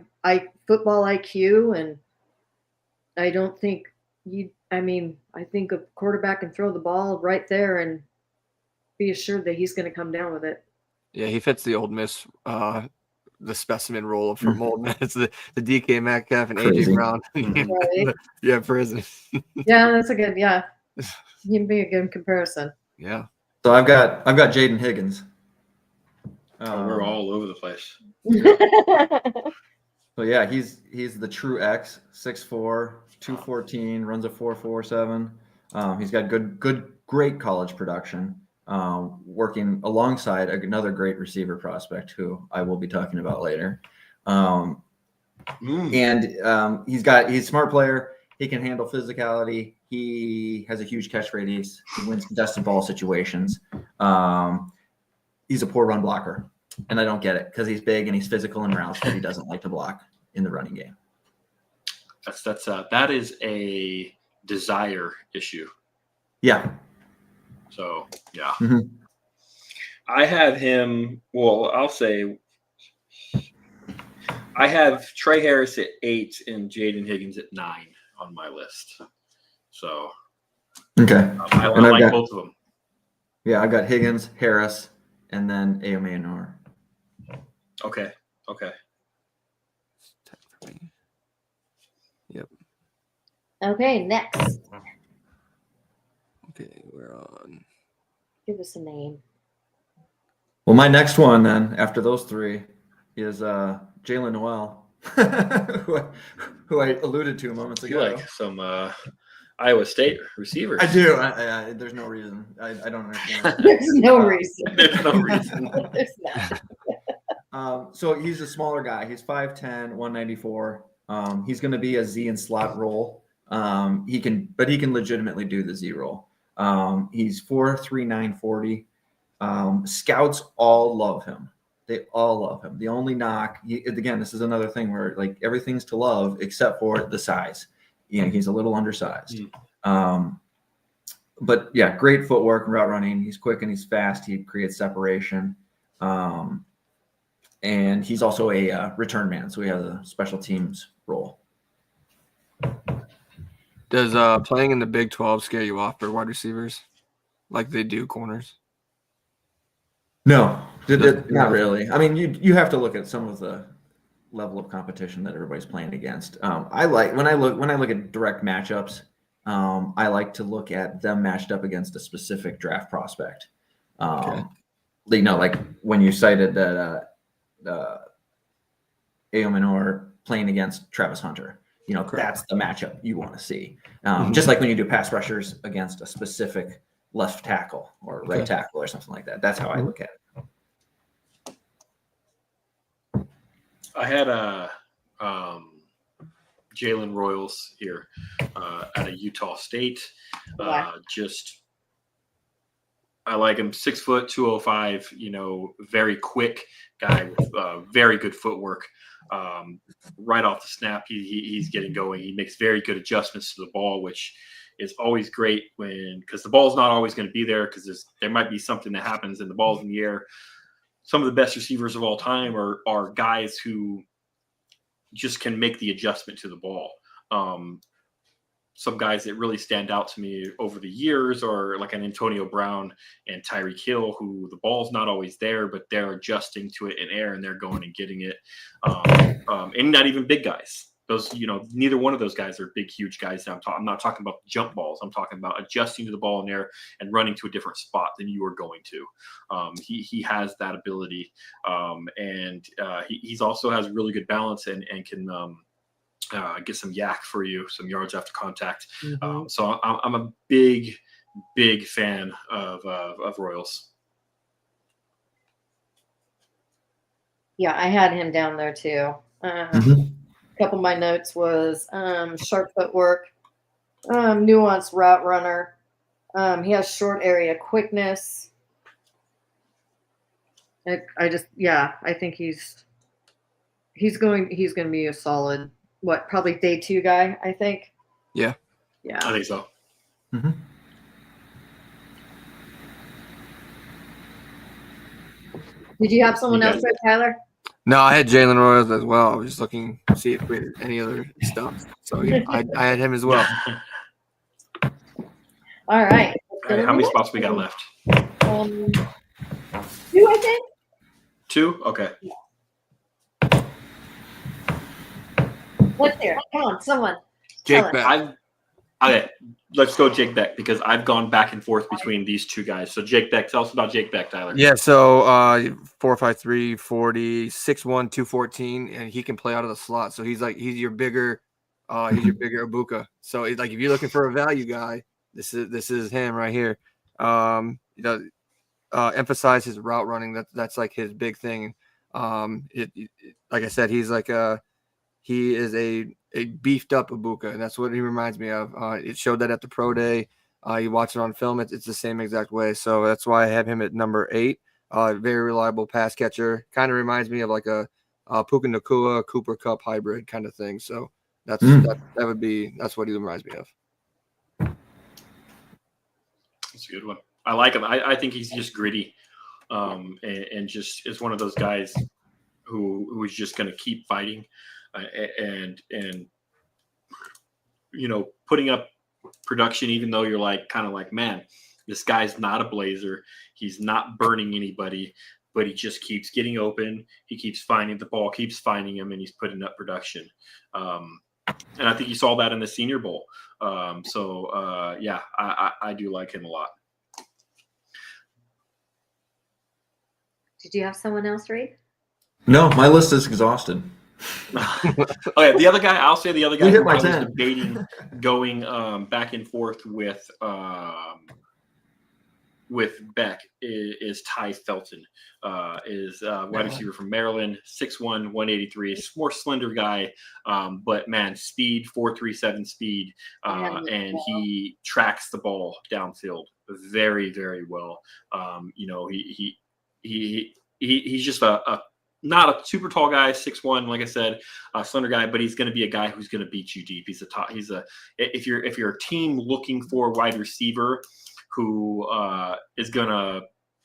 football IQ, and I don't think I think a quarterback can throw the ball right there and be assured that he's going to come down with it. Yeah, he fits the Ole Miss, the specimen role from Ole Miss, the DK Metcalf and AJ Brown. Right. Yeah, prison. Yeah, that's a good. Yeah, he'd be a good comparison. Yeah. So I've got Jaden Higgins. We're all over the place. So yeah, he's the true X, 6'4", 214, runs a 4.47. He's got great college production. Working alongside another great receiver prospect who I will be talking about later. And he's a smart player. He can handle physicality. He has a huge catch radius. He wins contested ball situations. He's a poor run blocker. And I don't get it because he's big and he's physical in routes, but he doesn't like to block in the running game. That is a desire issue. Yeah. So, yeah. Mm-hmm. I have him, well, I'll say I have Trey Harris at 8 and Jaden Higgins at 9 on my list. So, okay. I like both of them. Yeah, I've got Higgins, Harris, and then Ayomenor. Okay. Yep. Okay, next. Okay, we're on. Give us a name. Well, my next one then, after those 3, is Jalen Noel, who I alluded to moments You ago. like some Iowa State receivers. I do. There's no reason. I don't understand. There's no reason. There's no reason. There's not. So he's a smaller guy. He's 5'10", 194. He's going to be a Z and slot role. He can legitimately do the Z role. He's 4'3", 940. Scouts all love him. They all love him. The only knock, again, this is another thing where like everything's to love except for the size. He's a little undersized. But yeah, great footwork and route running. He's quick and he's fast. He creates separation. And he's also a return man, so he has a special teams role. Does playing in the Big 12 scare you off for wide receivers like they do corners? No, not really. I mean, you have to look at some of the level of competition that everybody's playing against. I like when I look at direct matchups. I like to look at them matched up against a specific draft prospect. Okay. Like when you cited that Aomanor playing against Travis Hunter. Correct. That's the matchup you want to see. Just like when you do pass rushers against a specific left tackle or right tackle or something like that. That's how I look at it. I had Jalen Royals here at a Utah State. Wow. I like him, 6 foot, 205. Very quick guy with very good footwork. Right off the snap, he's getting going. He makes very good adjustments to the ball, which is always great because the ball's not always going to be there because there might be something that happens and the ball's in the air. Some of the best receivers of all time are guys who just can make the adjustment to the ball. Some guys that really stand out to me over the years are like an Antonio Brown and Tyreek Hill, who the ball's not always there, but they're adjusting to it in air and they're going and getting it. And not even big guys. Those, neither one of those guys are big, huge guys. I'm not talking about jump balls. I'm talking about adjusting to the ball in air and running to a different spot than you are going to. He has that ability. And he's also has really good balance and can get some yak for you, some yards after contact. So I'm a big, big fan of Royals. Yeah, I had him down there too. A couple of my notes was sharp footwork, nuanced route runner. He has short area quickness. I think he's going to be a solid, probably day 2 guy, I think. Yeah. I think so. Did you have someone else there, Tyler? No, I had Jalen Royals as well. I was just looking to see if we had any other stuff. So yeah, I had him as well. All right. How many spots we got left? 2, I think. 2? Okay. What's there? Come on, someone. Jake Beck. Okay, let's go Jake Beck because I've gone back and forth between these 2 guys. So Jake Beck, tell us about Jake Beck, Tyler. Yeah, so 4'5", 40, 6'1", 214, and he can play out of the slot. So he's your bigger Ibuka. So if you're looking for a value guy, this is him right here. Emphasize his route running. That's like his big thing. Like I said, he is a beefed up Ibuka, and that's what he reminds me of. It showed that at the pro day. You watch it on film, it's the same exact way. So that's why I have him at number 8. Very reliable pass catcher. Kind of reminds me of like a Puka Nacua, Cooper Kupp hybrid kind of thing. So that's what he reminds me of. That's a good one. I like him. I think he's just gritty, and just is one of those guys who is just going to keep fighting. And putting up production, even though you're kind of like, man, this guy's not a blazer. He's not burning anybody, but he just keeps getting open. He keeps finding the ball, keeps finding him, and he's putting up production. And I think you saw that in the Senior Bowl. I do like him a lot. Did you have someone else, Reed? No, my list is exhausted. Okay, the other guy. I'll say the other guy You hit who my I was 10. debating going back and forth with Beck is Ty Felton. Is wide receiver from Maryland, 6'1", 183. More slender guy, but man, speed, 4.37 speed, and he tracks the ball downfield very, very well. He's just a not a super tall guy, 6'1", like I said, a slender guy, but he's going to be a guy who's going to beat you deep. If you're a team looking for a wide receiver who is going to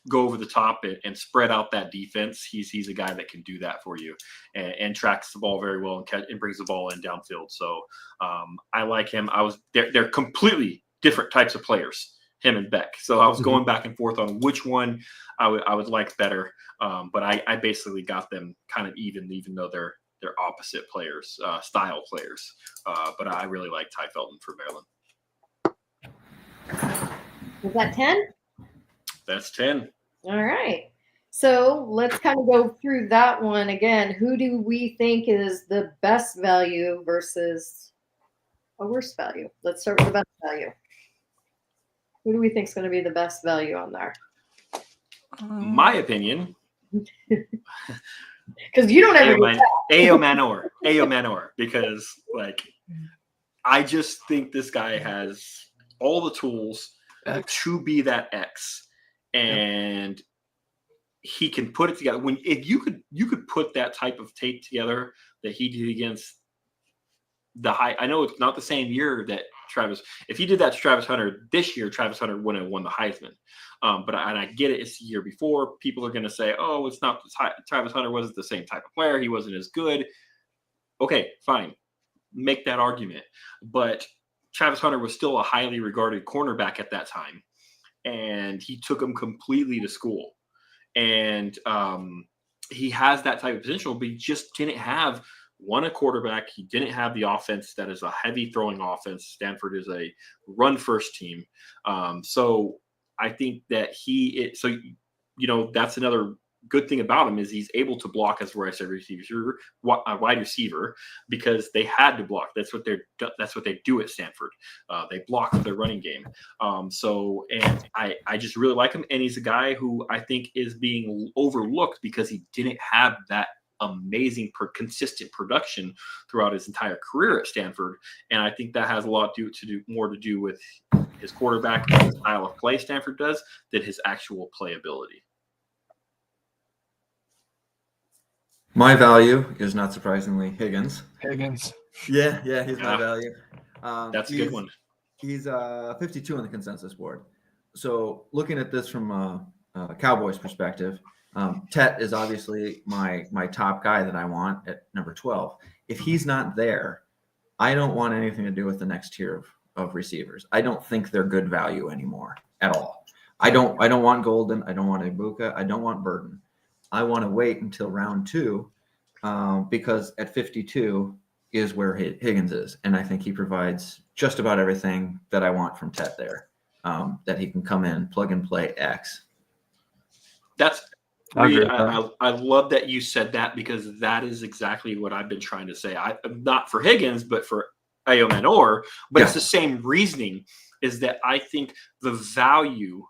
go over the top and spread out that defense, he's a guy that can do that for you and tracks the ball very well and brings the ball in downfield. So I like him. They're completely different types of players, him and Beck. So I was going back and forth on which one I would like better. But I basically got them kind of even though they're opposite players, style players. But I really like Ty Felton for Maryland. Was that 10? That's 10. All right. So let's kind of go through that one again. Who do we think is the best value versus a worst value? Let's start with the best value. Who do we think is going to be the best value on there? My opinion. Because you don't ever get that. Ayo Manor, because I just think this guy has all the tools to be that X, and he can put it together. If you could put that type of tape together that he did against the high. I know it's not the same year that Travis. If he did that to Travis Hunter this year, Travis Hunter wouldn't have won the Heisman. But I get it. It's the year before. People are going to say, "Oh, it's not Travis Hunter wasn't the same type of player. He wasn't as good." Okay, fine. Make that argument. But Travis Hunter was still a highly regarded cornerback at that time, and he took him completely to school. And he has that type of potential, but he just didn't have a quarterback. He didn't have the offense that is a heavy throwing offense. Stanford is a run-first team. So I think that that's another good thing about him is he's able to block as a wide receiver because they had to block. That's what they do at Stanford. They block with their running game. And I just really like him. And he's a guy who I think is being overlooked because he didn't have that amazing consistent production throughout his entire career at Stanford. And I think that has a lot to do with his quarterback and the style of play Stanford does than his actual playability. My value is not surprisingly Higgins. Yeah, he's my value. That's a good one. He's 52 on the consensus board. So looking at this from a Cowboys perspective, Tet is obviously my top guy that I want at number 12. If he's not there, I don't want anything to do with the next tier of receivers. I don't think they're good value anymore at all. I don't want Golden. I don't want Ibuka. I don't want Burton. I want to wait until round 2 because at 52 is where Higgins is. And I think he provides just about everything that I want from Tet there, that he can come in, plug and play X. I love that you said that because that is exactly what I've been trying to say. Not for Higgins, but for Ayo Manor. But It's the same reasoning is that I think the value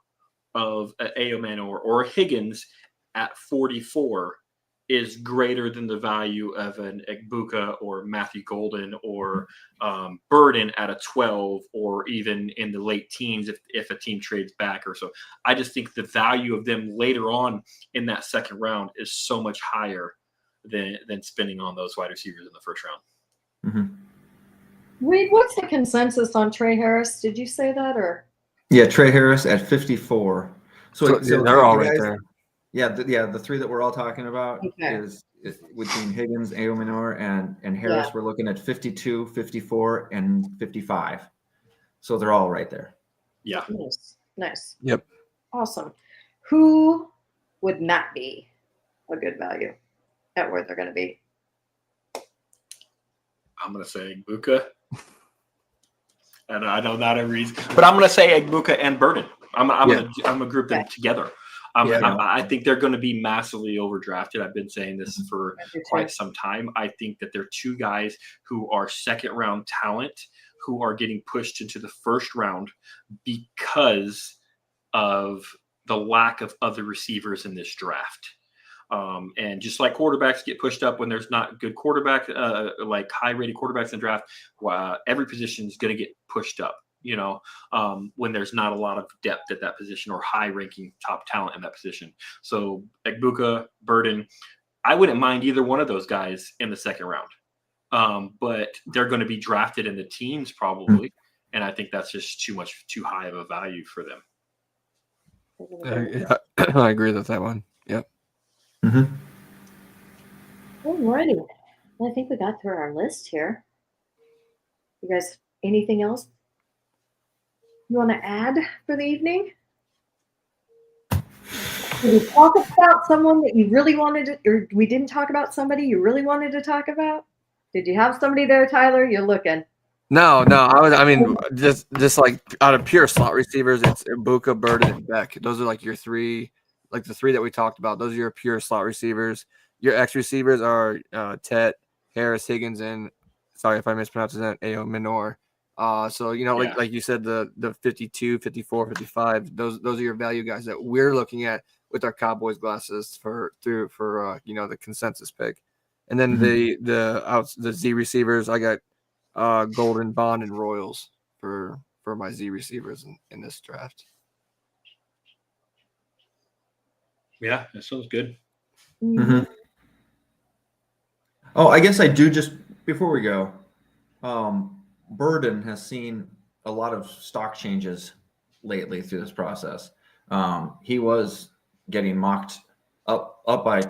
of Ayo Manor or Higgins at 44 is greater than the value of an Egbuka or Matthew Golden or Burden at a 12 or even in the late teens if a team trades back or so. I just think the value of them later on in that second round is so much higher than spending on those wide receivers in the first round. Mm-hmm. Reed, what's the consensus on Trey Harris? Did you say that or? Yeah, Trey Harris at 54. So they're all right there. Yeah, the three that we're all talking about is between Higgins, Ayo Manor, and Harris. We're looking at 52, 54, and 55. So they're all right there. Yeah. Nice. Yep. Awesome. Who would not be a good value at where they're going to be? I'm going to say Egbuka. And I know not every reason, but I'm going to say Egbuka and Burden. I'm going to group them together. I think they're going to be massively overdrafted. I've been saying this for quite some time. I think that they're two guys who are second-round talent who are getting pushed into the first round because of the lack of other receivers in this draft. And just like quarterbacks get pushed up when there's not good quarterback, like high-rated quarterbacks in the draft, every position is going to get pushed up, when there's not a lot of depth at that position or high-ranking top talent in that position. So Egbuka, Burden, I wouldn't mind either one of those guys in the second round. But they're going to be drafted in the teens probably, and I think that's just too high of a value for them. Yeah, I agree with that one. Yep. Alrighty. Well, I think we got through our list here. You guys, anything else you want to add for the evening? Did we talk about someone that you really wanted to, or we didn't talk about somebody you really wanted to talk about? Did you have somebody there, Tyler? You're looking. No. Just like out of pure slot receivers, it's Egbuka, Burden, and Beck. Those are like your three, like the three that we talked about. Those are your pure slot receivers. Your X receivers are Tet, Harris, Higgins, and sorry if I mispronounced that, Ao Minor. So like you said, the 52, 54, 55. Those are your value guys that we're looking at with our Cowboys glasses for the consensus pick. And then the Z receivers, I got Golden, Bond, and Royals for my Z receivers in this draft. Yeah, that sounds good. Oh, I guess I do just before we go. Burden has seen a lot of stock changes lately through this process. He was getting mocked up by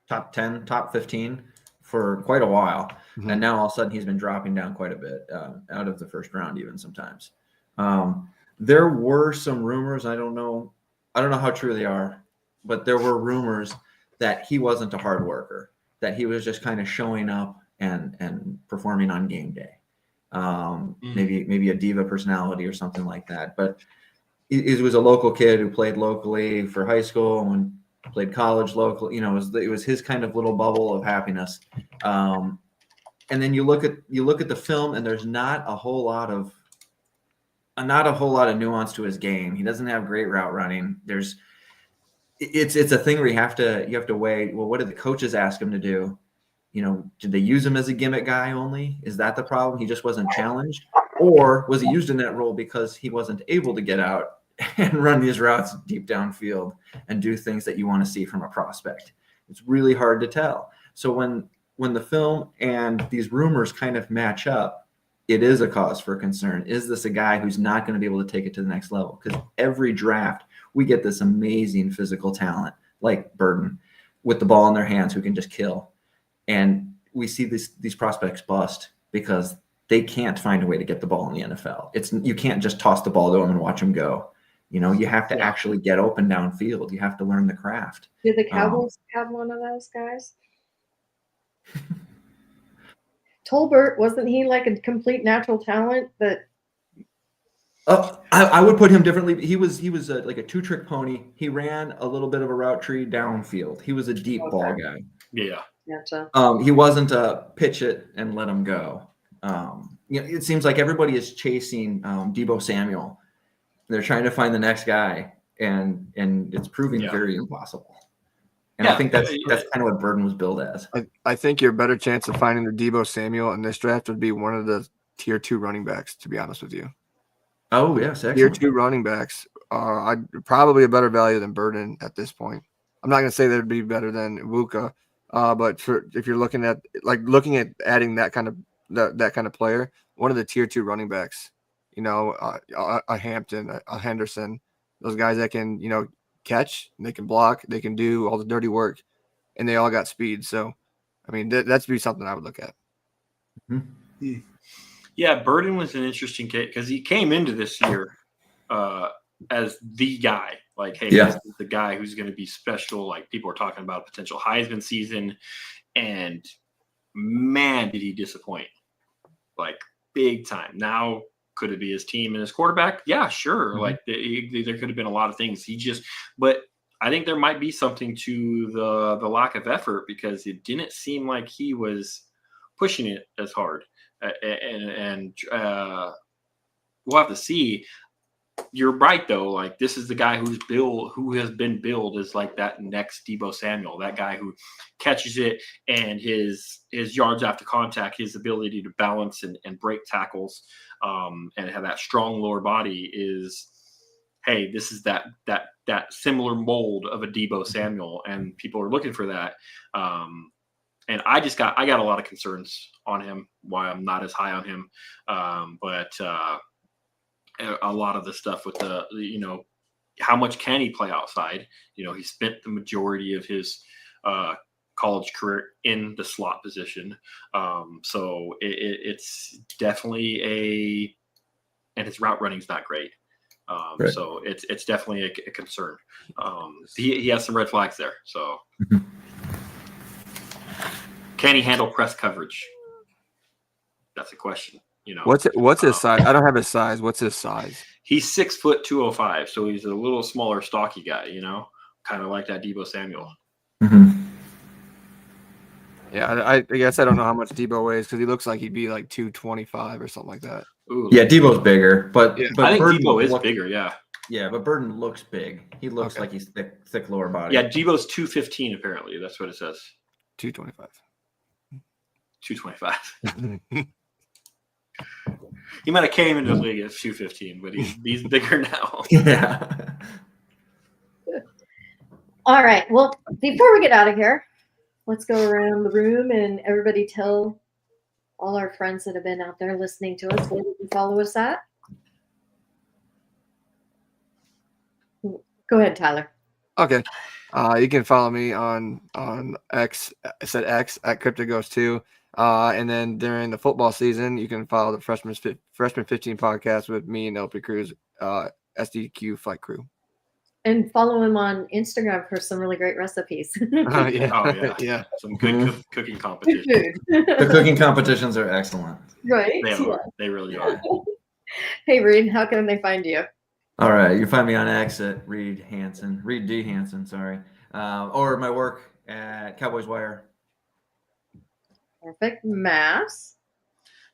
top 10, top 15 for quite a while. And now all of a sudden he's been dropping down quite a bit out of the first round, even sometimes. There were some rumors. I don't know how true they are, but there were rumors that he wasn't a hard worker, that he was just kind of showing up and performing on game day. Maybe a diva personality or something like that. But he was a local kid who played locally for high school and played college local. It was his kind of little bubble of happiness. And then you look at the film, and there's not a whole lot of nuance to his game. He doesn't have great route running. It's a thing where you have to weigh, well, what did the coaches ask him to do? Did they use him as a gimmick guy only? Is that the problem? He just wasn't challenged? Or was he used in that role because he wasn't able to get out and run these routes deep downfield and do things that you want to see from a prospect? It's really hard to tell. So when the film and these rumors kind of match up, it is a cause for concern. Is this a guy who's not going to be able to take it to the next level? Because every draft, we get this amazing physical talent like Burden with the ball in their hands who can just kill. And we see these prospects bust because they can't find a way to get the ball in the NFL. You can't just toss the ball to them and watch them go. You have to actually get open downfield. You have to learn the craft. Did the Cowboys have one of those guys? Tolbert, wasn't he like a complete natural talent that? I would put him differently. He was like a two-trick pony. He ran a little bit of a route tree downfield. He was a deep ball guy. Yeah. Gotcha. He wasn't a pitch it and let him go. It seems like everybody is chasing Deebo Samuel. They're trying to find the next guy, and it's proving very impossible. And I think that's kind of what Burden was billed as. I think your better chance of finding the Deebo Samuel in this draft would be one of the tier 2 running backs, to be honest with you. Oh, yes. Excellent. Tier 2 running backs are probably a better value than Burden at this point. I'm not going to say they'd be better than Egbuka, but if you're looking at adding that kind of player, one of the tier 2 running backs, a Hampton, a Henderson, those guys that can, catch, they can block, they can do all the dirty work, and they all got speed. So, I mean, that's be something I would look at. Mm-hmm. Yeah, Burden was an interesting case because he came into this year as the guy. Like, hey, this is the guy who's going to be special. Like, people are talking about a potential Heisman season, and man, did he disappoint. Like, big time. Now, could it be his team and his quarterback? Yeah, sure. Mm-hmm. Like, there could have been a lot of things. But I think there might be something to the lack of effort because it didn't seem like he was pushing it as hard. And we'll have to see. You're right though. Like this is the guy who has been billed as like that next Deebo Samuel, that guy who catches it and his yards after contact, his ability to balance and break tackles, and have that strong lower body is. Hey, this is that similar mold of a Deebo Samuel, and people are looking for that. And I got a lot of concerns on him. Why I'm not as high on him, but a lot of the stuff with the how much can he play outside? He spent the majority of his college career in the slot position, so it's definitely and his route running is not great. Right. So it's definitely a concern. He has some red flags there. So can he handle press coverage? That's a question. What's his size? I don't have his size. What's his size? He's 6 foot 205, so he's a little smaller, stocky guy. Kind of like that Deebo Samuel. Mm-hmm. Yeah, I guess I don't know how much Deebo weighs because he looks like he'd be like 225 or something like that. Ooh. Yeah, Debo's bigger, but Yeah. but I think Burden Deebo is look- bigger. Yeah. Yeah, but Burden looks big. He looks Okay. like he's thick lower body. Yeah, Deebo's 215 apparently. That's what it says. 225. 225. He might have came into the league at 215, but he's bigger now. Yeah. All right. Well, before we get out of here, let's go around the room and everybody tell all our friends that have been out there listening to us where you can follow us at. Go ahead, Tyler. Okay. You can follow me on X. I said X at CryptoGhost2. And then during the football season, you can follow the Freshman 15 podcast with me and LP Cruz, SDQ Flight Crew. And follow him on Instagram for some really great recipes. Yeah. Oh, yeah. Yeah. Some good Mhm. cooking Good competition. food. The cooking competitions are excellent. Right. They Yeah. are. They really are. Hey, Reed, how can they find you? All right, you can find me on X at Reed D Hansen, sorry, or my work at Cowboys Wire. Perfect. Mass.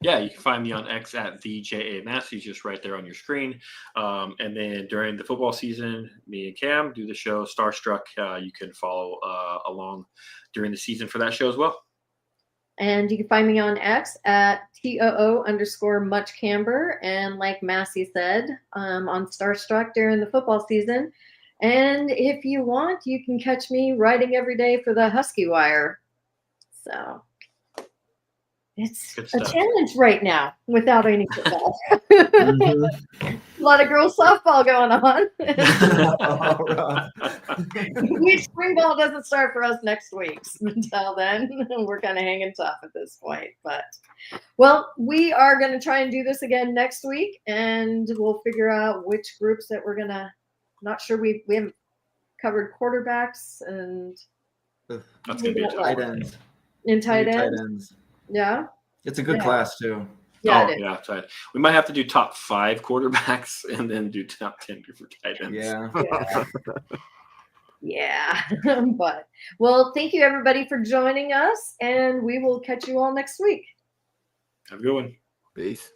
Yeah, you can find me on X at the Mass. He's just right there on your screen. And then during the football season, me and Cam do the show Starstruck. You can follow along during the season for that show as well. And you can find me on X at TOO_MuchCamber. And like Massey said, on Starstruck during the football season. And if you want, you can catch me writing every day for the Husky Wire. So it's Good a stuff. challenge right now without any football. Mhm. A lot of girls softball going on. All right. Spring ball doesn't start for us next week. Until then, we're kind of hanging tough at this point. But, well, we are going to try and do this again next week, and we'll figure out which groups that we're going to. Not sure we haven't covered quarterbacks and That's going to be a tough Tight one. ends. in tight Tight ends. ends. Yeah, It's a good Yeah. class too. yeah, Oh, it is. yeah, tight. We might have to do top 5 quarterbacks and then do top 10 for tight ends. Yeah. Yeah. But well, thank you everybody for joining us, and we will catch you all next week. Have a good one. Peace.